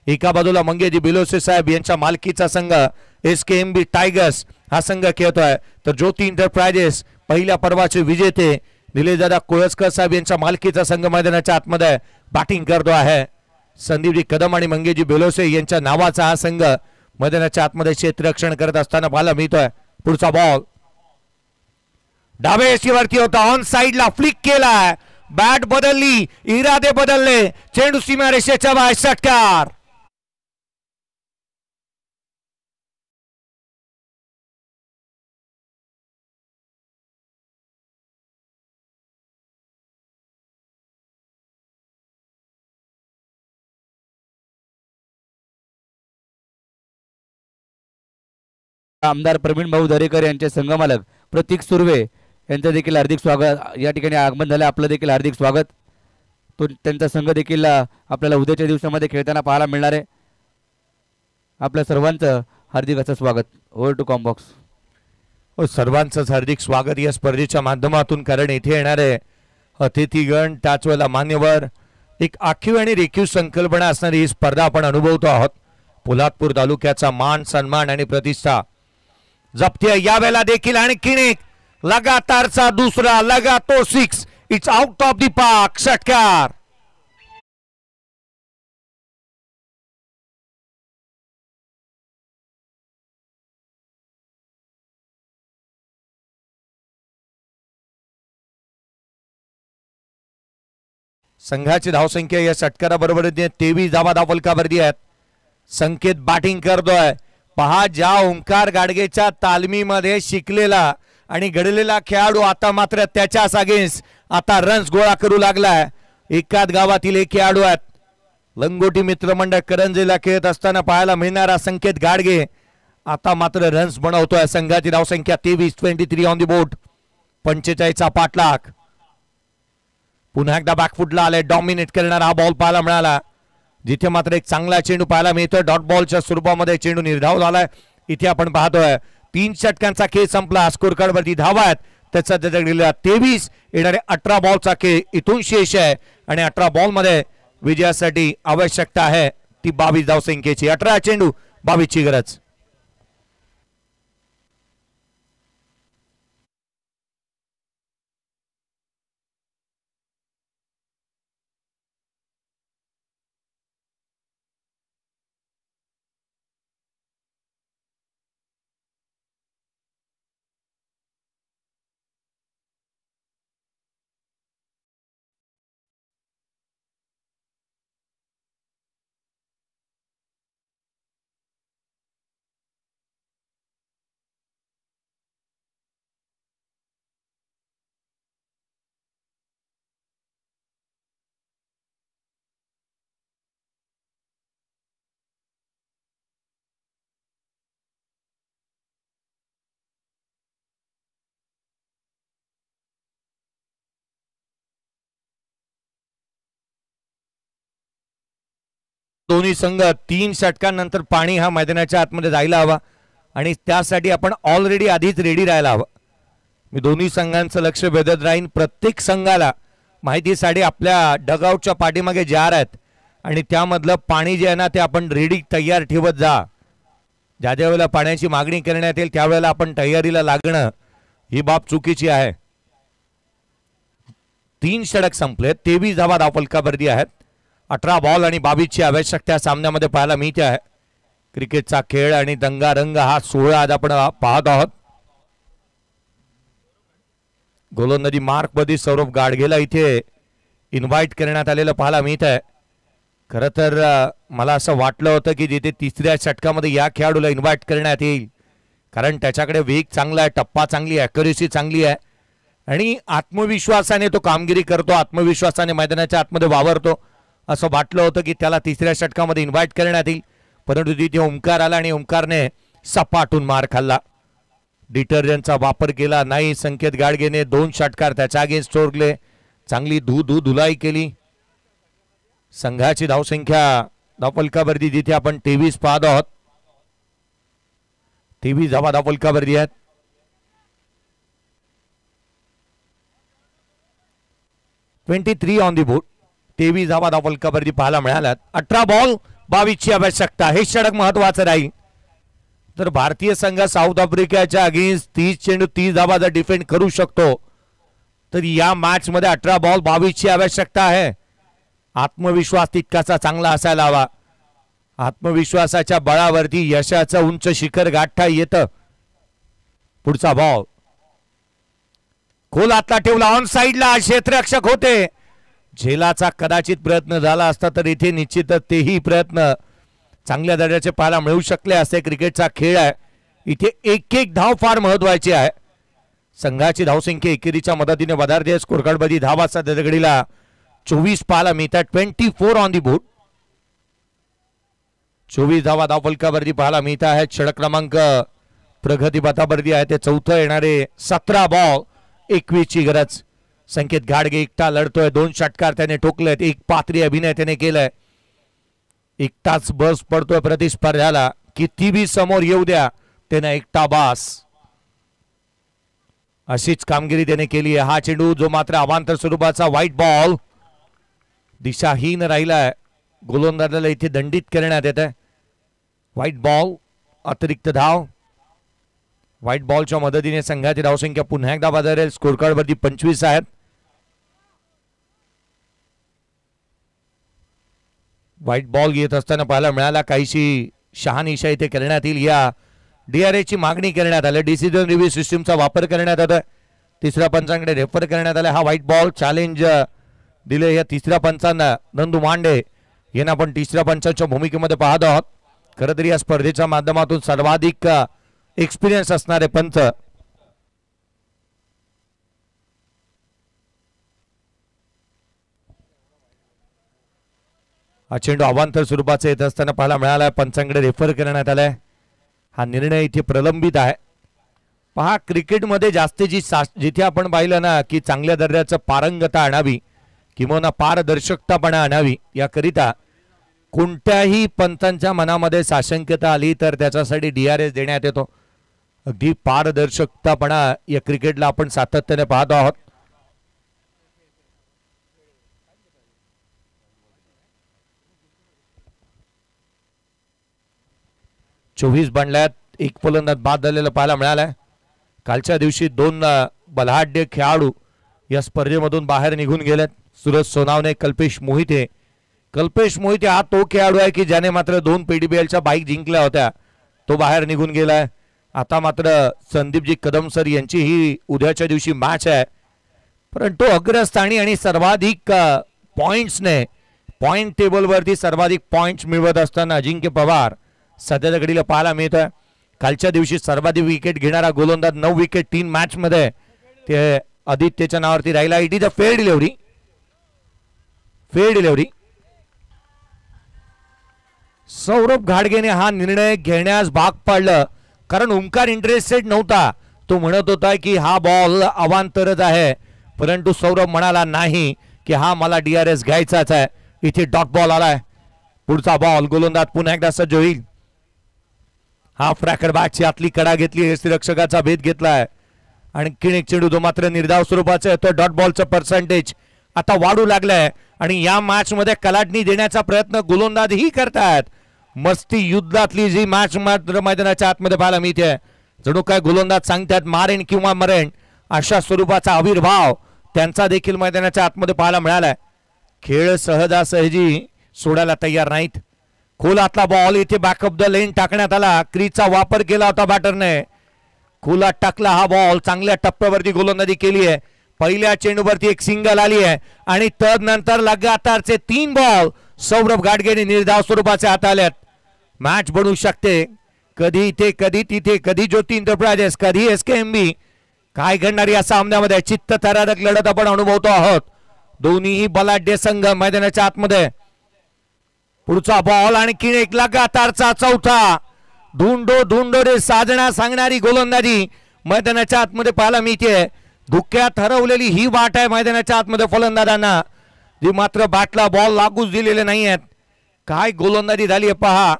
एका बाजूला मंगेजी बिलोसे साहेब यांच्या मालकीचा संघ SKMB टायगर्स हा संघ खेळतोय तर ज्योती एंटरप्राइजेस पहिल्या पर्वाचे विजेते निलेशदादा कोळसकर साहेब यांच्या मालकीचा संघ मैदानाच्या आतमध्ये बॅटिंग करतो आहे. संदीपजी कदम आणि मंगेजी बिलोसे यांच्या नावाचा हा संघ मैदानाच्या आतमध्ये क्षेत्ररक्षण करत असताना पाहायला मिळतोय. पुढचा बॉल डावे यष्टीवरती होता. ऑन साइडला फ्लिक केला. बॅट बदलली. इरादे बदलले. चेंडू सीमारेषेच्या बाहेर. षटकार. आमदार प्रवीण भाऊ दरेकर यांचे संघमालक प्रतीक सुर्वे यांचं देखील हार्दिक स्वागत. या ठिकाणी आगमन झालं. आपलं देखील हार्दिक स्वागत. तो त्यांचा संघ देखील आपल्याला उद्याच्या दिवसामध्ये खेळताना पाहायला मिळणार आहे. आपल्या सर्वांचं हार्दिक असं स्वागत. Over to comm box. सर्वांचंच हार्दिक स्वागत या स्पर्धेच्या माध्यमातून कारण इथे येणारे अतिथीगण त्याच वेळेला मान्यवर एक आखीव आणि रेखीव संकल्पना असणारी ही स्पर्धा आपण अनुभवतो आहोत. पोलादपूर तालुक्याचा मान सन्मान आणि प्रतिष्ठा जपते यावेळेला देखील. आणखीन एक लगातारचा दुसरा लगा तो 6. It's out of the park. षटकार. संघाची धावसंख्या या षटकाराबरोबर 23 धावा धावफलकावरती आहेत. संकेत बॅटिंग करतोय. पहा ज्या ओंकार गाडगेच्या तालमीमध्ये शिकलेला आणि घडलेला खेळाडू आता मात्र त्याच्याच अगेन्स्ट आता रन्स गोळा करू लागलाय. एकाच गावातील एक खेळाडू आहेत. लंगोटी मित्रमंडळ करंजीला खेळत असताना पाहायला मिळणारा संकेत गाडगे आता मात्र रन्स बनवतोय. संघाची धावसंख्या 23 ऑन दी बोर्ड. 45चा पाठलाग. पुन्हा एकदा बॅकफुटला आले. डॉमिनेट करणारा हा बॉल पाहायला मिळाला. जिथे मात्र एक चांगला चेंडू पाहायला मिळतोय. डॉट बॉलच्या स्वरूपामध्ये चेंडू निर्धाव झालाय. इथे आपण पाहतोय 3 षटकांचा खेळ संपला. स्कोर कार्ड वरती धावा आहेत. त्याचा 23 येणारे 18 बॉलचा खेळ इथून शेष आहे आणि 18 बॉल मध्ये विजयासाठी आवश्यकता आहे ती 22 धावसंख्येची. 18 चेंडू 22 ची गरज. दोन्ही संघ 3 षटकांनंतर पाणी हा मैदानाच्या आतमध्ये जायला हवा आणि त्यासाठी आपण ऑलरेडी आधीच रेडी राहायला हवं. मी दोन्ही संघांचं लक्ष वेधत राहीन. प्रत्येक संघाला माहितीसाठी आपल्या डगआउटच्या पाठीमागे जार आहेत आणि त्यामधलं पाणी जे आहे ना ते आपण रेडी तयार ठेवत जा. ज्या ज्या वेळेला पाण्याची मागणी करण्यात येईल त्यावेळेला आपण तयारीला लागणं ही बाब चुकीची आहे. 3 षटक संपले. 23 धावा धावफलकावरती आहेत. 18 बॉल आणि 22 ची आवश्यकता सामन्यामध्ये पाहायला मिळते आहे. क्रिकेटचा खेळ आणि दंगारंग हा 16 आज आपण पाहत आहोत. गोलंदाजी मार्क मध्ये सौरभ गाडगेला इथे इन्व्हाइट करण्यात आलेलं पाहायला मिळत आहे. खरं तर मला असं वाटलं होतं की जिथे 3ऱ्या षटकामध्ये या खेळाडूला इन्व्हाइट करण्यात येईल कारण त्याच्याकडे वेग चांगला आहे, टप्पा चांगली आहे, ॲक्युरेसी चांगली आहे आणि आत्मविश्वासाने तो कामगिरी करतो, आत्मविश्वासाने मैदानाच्या आतमध्ये वावरतो. असं वाटलं होतं की त्याला 3ऱ्या षटकामध्ये इन्व्हाइट करण्यात येईल परंतु तिथे ओंकार आला आणि ओंकारने सपाटून मार खाल्ला. डिटर्जंटचा वापर केला नाही. संकेत गाडगेने 2 षटकार त्याच्या अगेन्स्ट सोडले. चांगली धुलाई केली. संघाची धावसंख्या धावफलकावरती जिथे आपण 23 पाहत आहोत. 23 धावा धावफलकावरती आहेत. 23 ऑन दी बोर्ड. 23 धावा धावफलकावरती पाहायला मिळाल्यात. 18 बॉल 22 ची आवश्यकता. हे षटक महत्वाचं राहील. तर भारतीय संघ साऊथ आफ्रिकेच्या अगेन्स्ट 30 चेंडू 30 धावा जर डिफेंड करू शकतो तर या मॅच मध्ये 18 बॉल 22 ची आवश्यकता आहे. आत्मविश्वास तितकासा चांगला असायला हवा. आत्मविश्वासाच्या बळावरती यशाचं उंच शिखर गाठता येतं. पुढचा बॉल खोल आतला ठेवला. ऑन साइडला क्षेत्ररक्षक होते. झेलाचा कदाचित प्रयत्न झाला असता तर इथे निश्चितच तेही प्रयत्न चांगल्या दर्जाचे पाहायला मिळू शकले असते. क्रिकेटचा खेळ आहे. इथे एक एक धाव फार महत्वाची आहे. संघाची धावसंख्या एकेरीच्या मदतीने वधारते. स्कोरकार्डमध्ये धावा सध्या घडीला 24 पाहायला मिळतात. 24 ऑन दी बोर्ड. 24 धावा धावफलकावरती पाहायला मिळत आहेत. षटक क्रमांक प्रगतीपथावरती आहे ते चौथं येणारे. 17 बॉल 21 ची गरज. संकेत गाडगे एकटा लढतोय. 2 षटकार त्याने ठोकलेत. एक पात्री अभिनय त्याने केलाय. एकटाच बस पडतोय प्रतिस्पर्ध्याला. किती बी समोर येऊ द्या त्याने एकटा बास. अशीच कामगिरी त्याने केली आहे. हा चेंडू जो मात्र अवांतर स्वरूपाचा व्हाईट बॉल दिशाहीन राहिलाय. गोलंदाजाला इथे दंडित करण्यात येत आहे. व्हाईट बॉल अतिरिक्त धाव. व्हाईट बॉलच्या मदतीने संघाची धावसंख्या पुन्हा एकदा वधारेल. स्कोरकार्डवरती 25 आहेत. व्हाईट बॉल येत असताना पाहायला मिळाला. काहीशी शहानिशा इथे करण्यात येईल. या DRA ची मागणी करण्यात आली. डिसिजन रिव्ह्यू सिस्टीमचा वापर करण्यात आला. 3ऱ्या पंचांकडे रेफर करण्यात आला. हा व्हाईट बॉल चॅलेंज दिले या 3ऱ्या पंचांना. नंदू मांडे यांना आपण 3ऱ्या पंचांच्या भूमिकेमध्ये पाहत आहोत. खरं तर या स्पर्धेच्या माध्यमातून सर्वाधिक एक्सपिरियन्स असणारे पंच. हा चेंडू अवांतर स्वरूपाचा येत असताना पाहायला मिळाला. पंचांकडे रेफर करण्यात आलाय. हा निर्णय इथे प्रलंबित आहे. पहा क्रिकेटमध्ये जास्तीची जिथे आपण पाहिलं ना की चांगल्या दर्जाचं पारंगता आणावी किंवा पारदर्शकतापणा आणावी याकरिता कोणत्याही पंचांच्या मनामध्ये साशंकता आली तर त्याच्यासाठी DRS देण्यात येतो. अगदी पारदर्शकतापणा या क्रिकेटला आपण सातत्याने पाहतो आहोत. 24 बनल्यात. एक फलंदाज बाद झालेला पाहायला मिळालाय. कालच्या दिवशी 2 बलाढ्य खेळाडू या स्पर्धेमधून बाहेर निघून गेलेत. सूरज सोनावणे, कल्पेश मोहिते. कल्पेश मोहिते हा तो खेळाडू आहे की ज्याने मात्र 2 PDBLच्या बाईक जिंकल्या होत्या. तो बाहेर निघून गेलाय. आता मात्र संदीपजी कदम सर यांची ही उद्याच्या दिवशी मॅच आहे. परंतु अग्रस्थानी आणि सर्वाधिक पॉइंट्सने पॉइंट टेबलवरती सर्वाधिक पॉइंट्स मिळवत असताना अजिंक्य पवार सध्याच्या घडीला पाहायला मिळत आहे. कालच्या दिवशी सर्वाधिक विकेट घेणारा गोलंदाज 9 विकेट 3 मॅच मध्ये ते आदित्यच्या नावावरती राहिला. It is a fair delivery. Saurabh घाडगेने हा निर्णय घेण्यास भाग पाडलं कारण ओंकार इंटरेस्टेड नव्हता. तो म्हणत होता की हा बॉल अवांतरच आहे. परंतु सौरभ म्हणाला नाही की हा मला DRS घ्यायचाच आहे. इथे डॉट बॉल आलाय. पुढचा बॉल गोलंदाज पुन्हा एकदा सज्ज होईल. हा फ्रॅकर बॅटची आतली कडा घेतली. रक्षकाचा भेद घेतलाय आणखीन एक चेंडू जो मात्र निर्धाव स्वरूपाचा येतो. डॉट बॉलचं पर्सेंटेज आता वाढू लागलंय आणि या मॅच मध्ये कलाटणी देण्याचा प्रयत्न गोलंदाजही करतात. मस्ती युद्धातली जी मॅच मात्र मैदानाच्या आतमध्ये पाहायला मिळते. जणू काय गोलंदाज सांगतात मारेन किंवा मरेन अशा स्वरूपाचा आविर्भाव त्यांचा देखील मैदानाच्या आतमध्ये पाहायला मिळालाय. खेळ सहजासहजी सोडायला तयार नाहीत. खोलातला बॉल इथे बॅकअप द लेन टाकण्यात आला. क्रीजचा वापर केला होता बॅटरने. खोलात टाकला हा बॉल. चांगल्या टप्प्यावरती गोलंदाजी केली आहे. पहिल्या चेंडूवरती एक सिंगल आली आहे आणि तदनंतर लगातारचे 3 बॉल सौरभ घाटगेने निर्धाव स्वरूपाचे हाताळल्यात. मॅच बनू शकते कधी इथे कधी तिथे, कधी ज्योती एंटरप्राइजेस, कधी SKMB. काय घडणार या सामन्यामध्ये चित्तथरारक लढत आपण अनुभवतो आहोत. दोन्हीही बलाढ्य संघ मैदानाच्या आतमध्ये. पुढचा बॉल आणखीन एक लगातारचा चौथा. धुंडो रे साजना सांगणारी गोलंदाजी मैदानाच्या आतमध्ये पाहायला मिळते. धुक्यात हरवलेली ही वाट आहे मैदानाच्या आतमध्ये फलंदाजांना, जी मात्र बॅटला बॉल लागूच दिलेले नाही आहेत. काय गोलंदाजी झाली आहे पहा.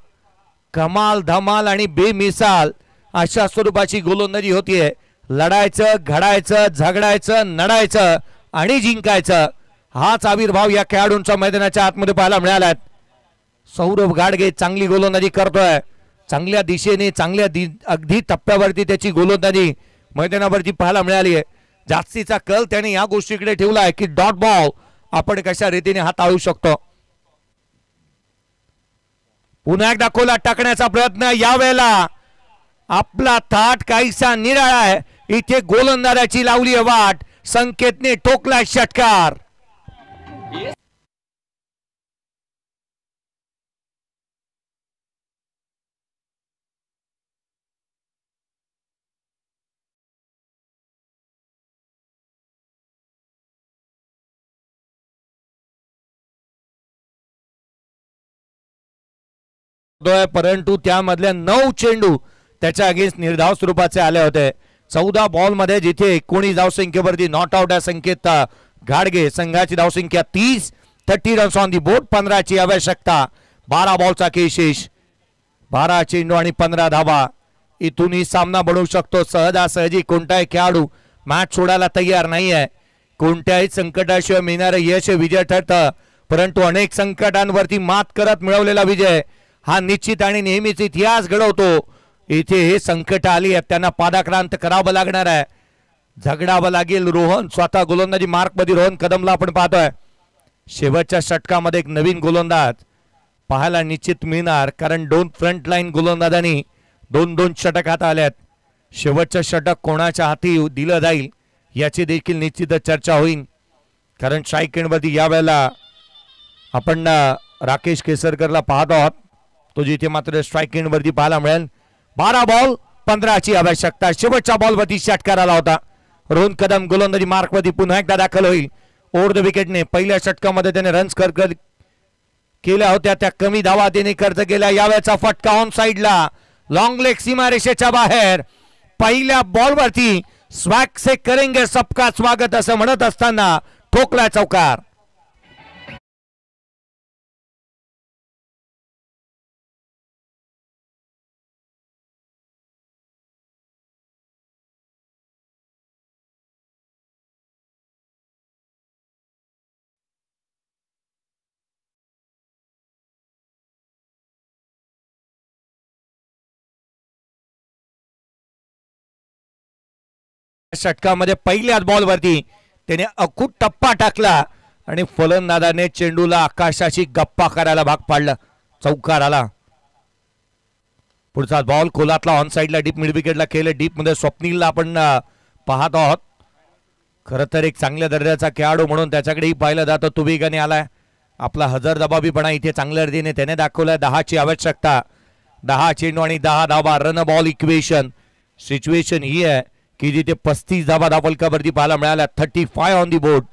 कमाल धमाल आणि बेमिसाल अशा स्वरूपाची गोलंदाजी होतीये. लढायचं, घडायचं, झगडायचं, नडायचं आणि जिंकायचं हाच आविर्भाव या खेळाडूंच्या मैदानाच्या आतमध्ये पाहायला मिळाला. सौरभ घाटगे चांगली गोलंदाजी करतोय. चांगल्या दिशेने अगदी टप्प्यावरती त्याची गोलंदाजी मैदानावरती पाहायला मिळाली आहे. जास्तीचा कल त्याने या गोष्टीकडे ठेवला आहे की डॉट बॉल आपण कशा रीतीने हाताळू शकतो. पुन्हा एकदा खोला टाकण्याचा प्रयत्न. यावेळेला आपला थाट काहीसा निराळा आहे. इथे गोलंदाजाची लावली वाट. संकेतने ठोकला षटकार. परंतु त्यामधल्या 9 चेंडू त्याच्या अगेन्स्ट निर्धाव स्वरूपाचे आले होते. 14 बॉल मध्ये जिथे 19 धावसंख्येवरती नॉट आउट आहे संकेत घाडगे. संघाची धावसंख्या 30 रन्स ऑन दी बोर्ड. 15 ची आवश्यकता. 12 बॉलचा केशेष. 12 चेंडू आणि 15 धावा. इथूनही सामना बनवू शकतो. सहजासहजी कोणताही खेळाडू मॅच सोडायला तयार नाही आहे. कोणत्याही संकटाशिवाय मिळणारं यश विजय ठरतं. परंतु अनेक संकटांवरती मात करत मिळवलेला विजय हा निश्चित आणि नेहमीच इतिहास घडवतो. इथे हे संकट आली आहेत त्यांना पादाक्रांत करावं लागणार आहे. झगडावं लागेल. रोहन स्वतः गोलंदाजी मार्क मध्ये रोहन कदमला आपण पाहतोय. शेवटच्या षटकामध्ये एक नवीन गोलंदाज पाहायला निश्चित मिळणार कारण 2 फ्रंट लाईन गोलंदाजांनी 2-2 षटक हात आल्यात. शेवटचं षटक कोणाच्या हाती दिलं जाईल याची देखील निश्चितच चर्चा होईल. कारण स्ट्राईक एंडवरती यावेळेला आपण राकेश केसरकरला पाहत आहोत. तो जिथे मात्र स्ट्राईक एंडवरती पाहायला मिळेल. 12 बॉल 15 ची आवश्यकता. शेवटच्या बॉलवरती षटकार आला होता. रोहन कदम गोलंदाजी मार्कवरती पुन्हा एकदा दाखल होईल. ओव्हर द विकेटने पहिल्या षटकामध्ये त्याने रन्स केल्या होत्या. त्या कमी धावा त्याने खर्च केल्या. यावेळेचा फटका ऑन साइडला. लॉंग लेग सीमारेषेच्या बाहेर. पहिल्या बॉलवरती स्वॅग से करेंगे सबका स्वागत असं म्हणत असताना ठोकला चौकार. षटकामध्ये पहिल्याच बॉलवरती त्याने अकूट टप्पा टाकला आणि फलंदाजाने चेंडूला आकाशाची गप्पा करायला भाग पाडला, चौकार आला. पुढचा बॉल खोलातला ऑन साइडला डीप मिड विकेटला केले. डीप मध्ये स्वप्नीलला आपण पाहत आहोत. खरं तर एक चांगल्या दर्जाचा खेळाडू म्हणून त्याच्याकडेही पाहिलं जातं. तो वेगाने आलाय. आपला हजरजबाबीपणा इथे चांगल्या रीतीने त्याने दाखवलाय. 10ची आवश्यकता, 10 चेंडू आणि 10 धावा. रन बॉल इक्वेशन सिच्युएशन ही आहे की जिथे 35 धावा धावफलकावरती पाहायला मिळाल्या. 35 on the board,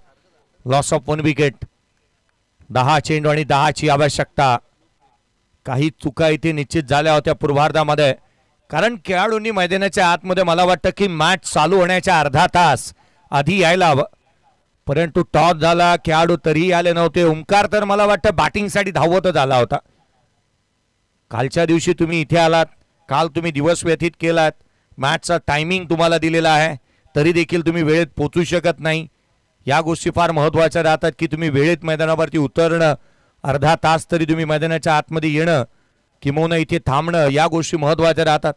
loss of 1 wicket. 10 चेंडू आणि 10ची आवश्यकता. काही चुका इथे निश्चित झाल्या होत्या पूर्वार्धामध्ये, कारण खेळाडूंनी मैदानाच्या आतमध्ये मला वाटतं की मॅच चालू होण्याच्या अर्धा तास आधी यायला हवं, परंतु टॉस झाला, खेळाडू तरीही आले नव्हते. ओंकार तर मला वाटतं बॅटिंगसाठी धावतच आला होता. कालच्या दिवशी तुम्ही इथे आलात, काल तुम्ही दिवस व्यतीत केलात, मॅचचा टायमिंग तुम्हाला दिलेला आहे, तरी देखील तुम्ही वेळेत पोचू शकत नाही. या गोष्टी फार महत्त्वाच्या राहतात की तुम्ही वेळेत मैदानावरती उतरणं, अर्धा तास तरी तुम्ही मैदानाच्या आतमध्ये येणं किंवा इथे थांबणं, या गोष्टी महत्त्वाच्या राहतात.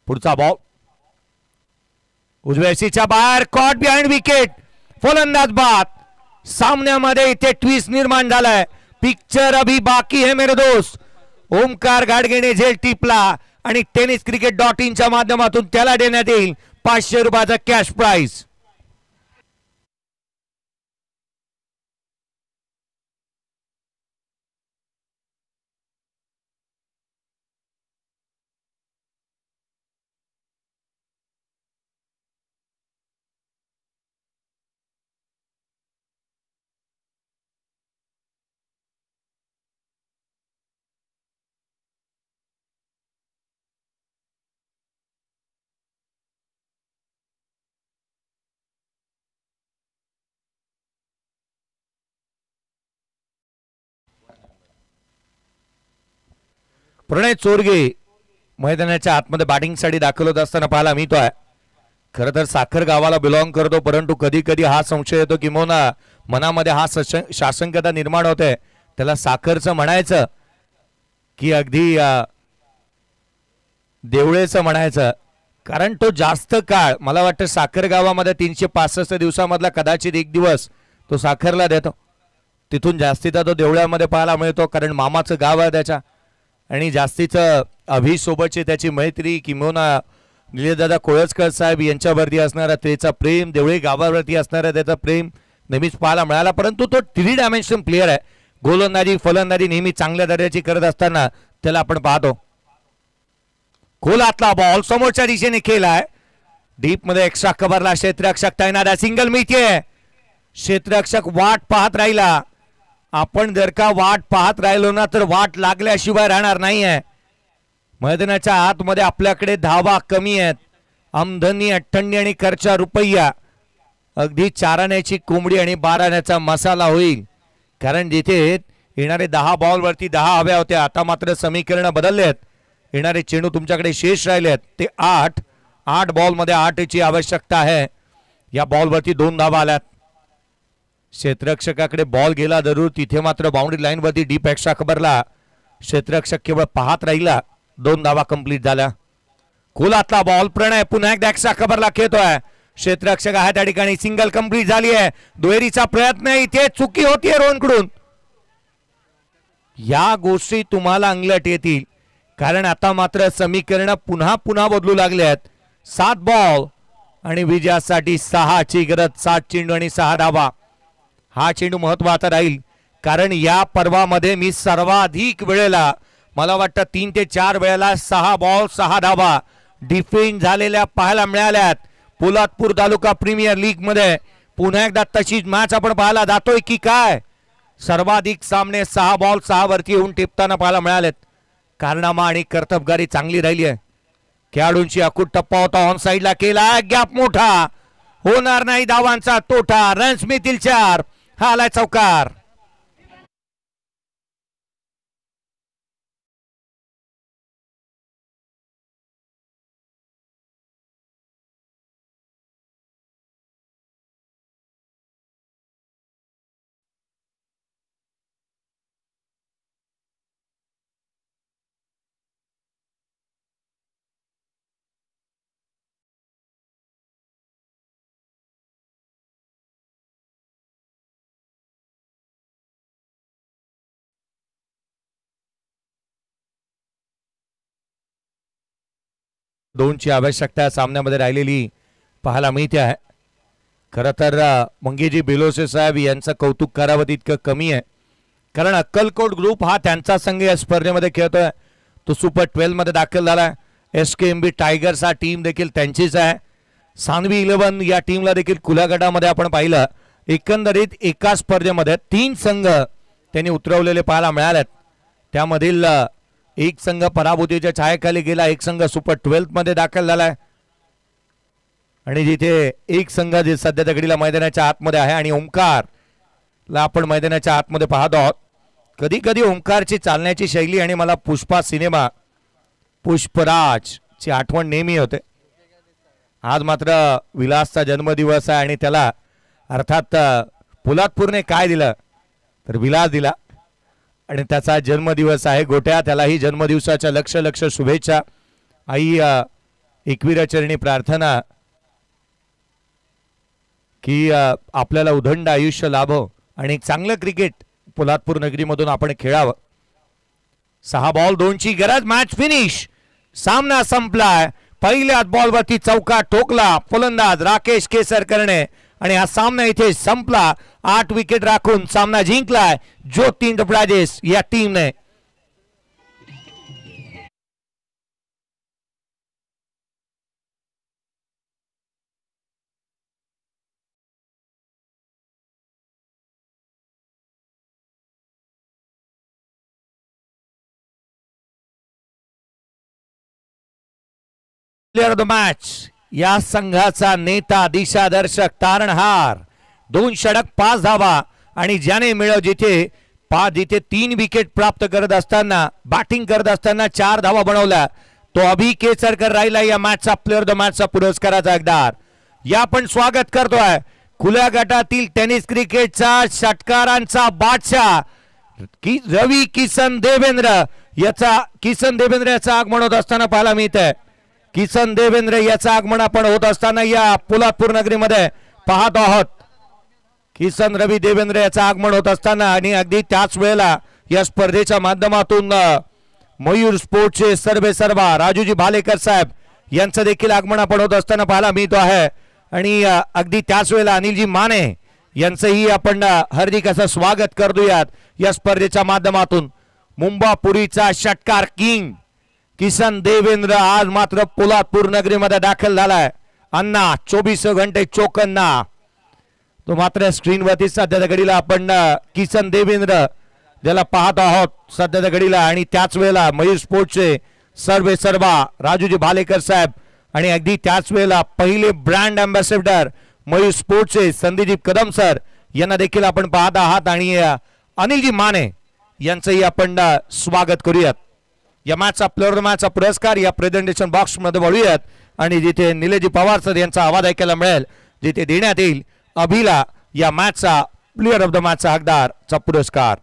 पुढचा बॉल उजव्या सीच्या बाहेर, कॉट बिहाइंड विकेट. फलंदाज बाद. सामन्यामध्ये इथे ट्विस्ट निर्माण झालाय. पिक्चर अभी बाकी है मेरे दोस्त. ओमकार गाडगेने झेल टिपला आणि टेनिस क्रिकेट .in च्या माध्यमातून त्याला देण्यात येईल 500 रुपयाचा कॅश प्राइज. प्रणय चोरगे मैदानाच्या आतमध्ये बॅटिंगसाठी दाखल होत असताना पाहायला मिळतोय. खरं तर साखर गावाला बिलॉंग करतो, परंतु कधी कधी हा संशय येतो किंवा मनामध्ये हा शासंकता निर्माण होते, त्याला साखरचं म्हणायचं की अगदी देवळेचं म्हणायचं. कारण तो जास्त काळ, मला वाटतं साखर गावामध्ये 365 दिवसामधला कदाचित एक दिवस तो साखरला देतो. तिथून जास्तीचा तो देवळ्यामध्ये पाहायला मिळतो, कारण मामाचं गाव आहे त्याच्या. आणि जास्तीचं अभिसोबतची त्याची मैत्री किंवा निलेशदादा कोळसकर साहेब यांच्यावरती असणारा त्याचा प्रेम, देवळे गावावरती असणारा त्याचा प्रेम नेहमीच पाहायला मिळाला. परंतु तो 3 डायमेन्शन प्लेअर आहे. गोलंदाजी फलंदाजी नेहमी चांगल्या दर्जाची करत असताना त्याला आपण पाहतो. खोलातला बॉल समोरच्या दिशेने केलाय. डीप मध्ये एक्स्ट्रा कव्हरला क्षेत्ररक्षक तैनात. सिंगल मिळते. क्षेत्ररक्षक वाट पाहत राहिला. आपण जर का वाट पाहत राहिलो ना तर वाट लागल्याशिवाय राहणार नाही आहे. मैदानाच्या आतमध्ये आपल्याकडे धावा कमी आहेत. आमदनी 98 आणि खर्चा रुपया. अगदी 4 आण्याची कोंबडी आणि 12 आण्याचा मसाला होईल, कारण जिथे येणारे 10 बॉलवरती 10 हव्या होत्या, आता मात्र समीकरण बदललेत. येणारे चेंडू तुमच्याकडे शेष राहिलेत ते 8 बॉलमध्ये 8ची आवश्यकता आहे. या बॉलवरती 2 धावा आल्यात. क्षेत्ररक्षकाकडे बॉल गेला जरूर, तिथे मात्र बाउंड्री लाईन वरती डीप एक्स्ट्रा कव्हरला क्षेत्ररक्षक केवळ पाहत राहिला. 2 धावा कंप्लीट झाल्या. खोलातला बॉल प्रणय पुन्हा एकदा एक्स्ट्रा कव्हरला खेळतोय. क्षेत्ररक्षक आहे त्या ठिकाणी. सिंगल कंप्लीट झाली आहे. दुहेरीचा प्रयत्न, इथे चुकी होतीये रोहनकडून. या गोष्टी तुम्हाला अंगलट येतील, कारण आता मात्र समीकरण पुन्हा बदलू लागले आहेत. 7 बॉल आणि विजयासाठी 6ची गरज. 7 चेंडू आणि 6 धावा. हा चेंडू महत्वाचा राहील, कारण या पर्वामध्ये मी सर्वाधिक वेळेला, मला वाटतं 3 ते 4 वेळेला 6 बॉल 6 धावा डिफेंड झालेल्या पाहायला मिळाल्यात. पोलादपूर तालुका प्रीमियर लीग मध्ये पुन्हा एकदा तशीच मॅच आपण पाहायला जातोय की काय. सर्वाधिक सामने 6 बॉल 6 वरती येऊन टिपताना पाहायला मिळालेत. कारनामा आणि कर्तबगारी चांगली राहिली आहे. खेळाडूंची अकूट टप्पा होता. ऑन साइडला केला, गॅप मोठा, होणार नाही धावांचा तोटा. रन्स मिळतील 4. हा आलाय चौकार. 2ची आवश्यकता या सामन्यामध्ये राहिलेली पाहायला मिळते आहे. खरं तर मंगेजी बेलोसे साहेब यांचं कौतुक करावं तितकं कमी आहे, कारण अक्कलकोट ग्रुप हा त्यांचा संघ या स्पर्धेमध्ये खेळतोय. तो सुपर 12 मध्ये दाखल झाला. SKMB टायगर्स हा टीम देखील त्यांचीच आहे. सानवी 11 या टीमला देखील खुल्या गटामध्ये आपण पाहिलं. एकंदरीत एका स्पर्धेमध्ये 3 संघ त्यांनी उतरवलेले पाहायला मिळालेत. त्यामधील एक संघ पराभूतीच्या छायेखाली गेला, एक संघ सुपर 12 मध्ये दाखल झालाय आणि जिथे एक संघ जे सध्या दगडीला मैदानाच्या आतमध्ये आहे आणि ओंकारला आपण मैदानाच्या आतमध्ये पाहतो आहोत. कधी कधी ओंकारची चालण्याची शैली आणि मला पुष्पा सिनेमा पुष्पराज ची आठवण नेहमी होते. आज मात्र विलासचा जन्मदिवस आहे आणि त्याला अर्थात पोलादपूरने काय दिलं तर विलास दिला आणि त्याचा जन्मदिवस आहे. गोट्या त्यालाही जन्मदिवसाच्या लक्ष शुभेच्छा. आई एकविराचरणी प्रार्थना की आपल्याला उदंड आयुष्य लाभो आणि एक चांगलं क्रिकेट पोलादपूर नगरीमधून आपण खेळावं. 6 बॉल 2ची गरज. Match finish. सामना संपलाय. पहिल्याच बॉलवरती चौका ठोकला फलंदाज राकेश केसरकरने आणि हा सामना इथे संपला. 8 विकेट राखून सामना जिंकलाय ज्योती एंटरप्राइजेस या टीमने. प्लेयर ऑफ द मॅच या संघाचा नेता, दिशादर्शक, तारणहार. 2 षटक 5 धावा आणि ज्याने जिथे 3 विकेट प्राप्त करत असताना बॅटिंग करत असताना 4 धावा बनवल्या तो अभि केसरकर राहिला या मॅचचा प्लेयर ऑफ द मॅचचा पुरस्काराचा हकदार. या आपण स्वागत करतोय खुल्या गटातील टेनिस क्रिकेटचा षटकारांचा बादशाह रवी किसन देवेंद्र याचा आगमन होत असताना पाहायला मिळतंय. किसन देवेंद्र याचं आगमन आपण होत असताना या पोलादपूर नगरीमध्ये पाहत आहोत. किसन रवी देवेंद्र याचं आगमन होत असताना आणि अगदी त्याच वेळेला या स्पर्धेच्या माध्यमातून मयूर स्पोर्ट्सचे सर्वेसर्वा राजूजी भालेकर साहेब यांचं देखील आगमन आपण होत असताना पाहायला मिळतो आहे आणि अगदी त्याच वेळेला अनिलजी माने यांचंही आपण हार्दिक असं स्वागत करतोयात या स्पर्धेच्या माध्यमातून. मुंबापुरीचा षटकार किंग किसन देवेंद्र आज मात्र पोलादपूर नगरीमध्ये दाखल झालाय. अन्ना 24 घंटे चोकन्ना तो मात्र स्क्रीनवरती सध्या घडीला आपण किसन देवेंद्र ज्याला पाहत आहोत सध्या घडीला आणि त्याच वेळेला मयूर स्पोर्ट्सचे सर्वेसर्वा राजूजी भालेकर साहेब आणि अगदी त्याच वेळेला पहिले ब्रँड अँबॅसेडर मयूर स्पोर्ट्सचे संदीप कदम सर यांना देखील आपण पाहत आहात आणि अनिलजी माने यांचंही आपण स्वागत करूयात. या मॅचचा प्लेयर ऑफ द मॅचचा पुरस्कार या प्रेझेंटेशन बॉक्स मध्ये वळूयात आणि जिथे निलेजी पवार सर यांचा आवाज ऐकायला मिळेल जिथे देण्यात येईल अभिला या मॅचचा प्लेयर ऑफ द मॅचचा हकदारचा पुरस्कार.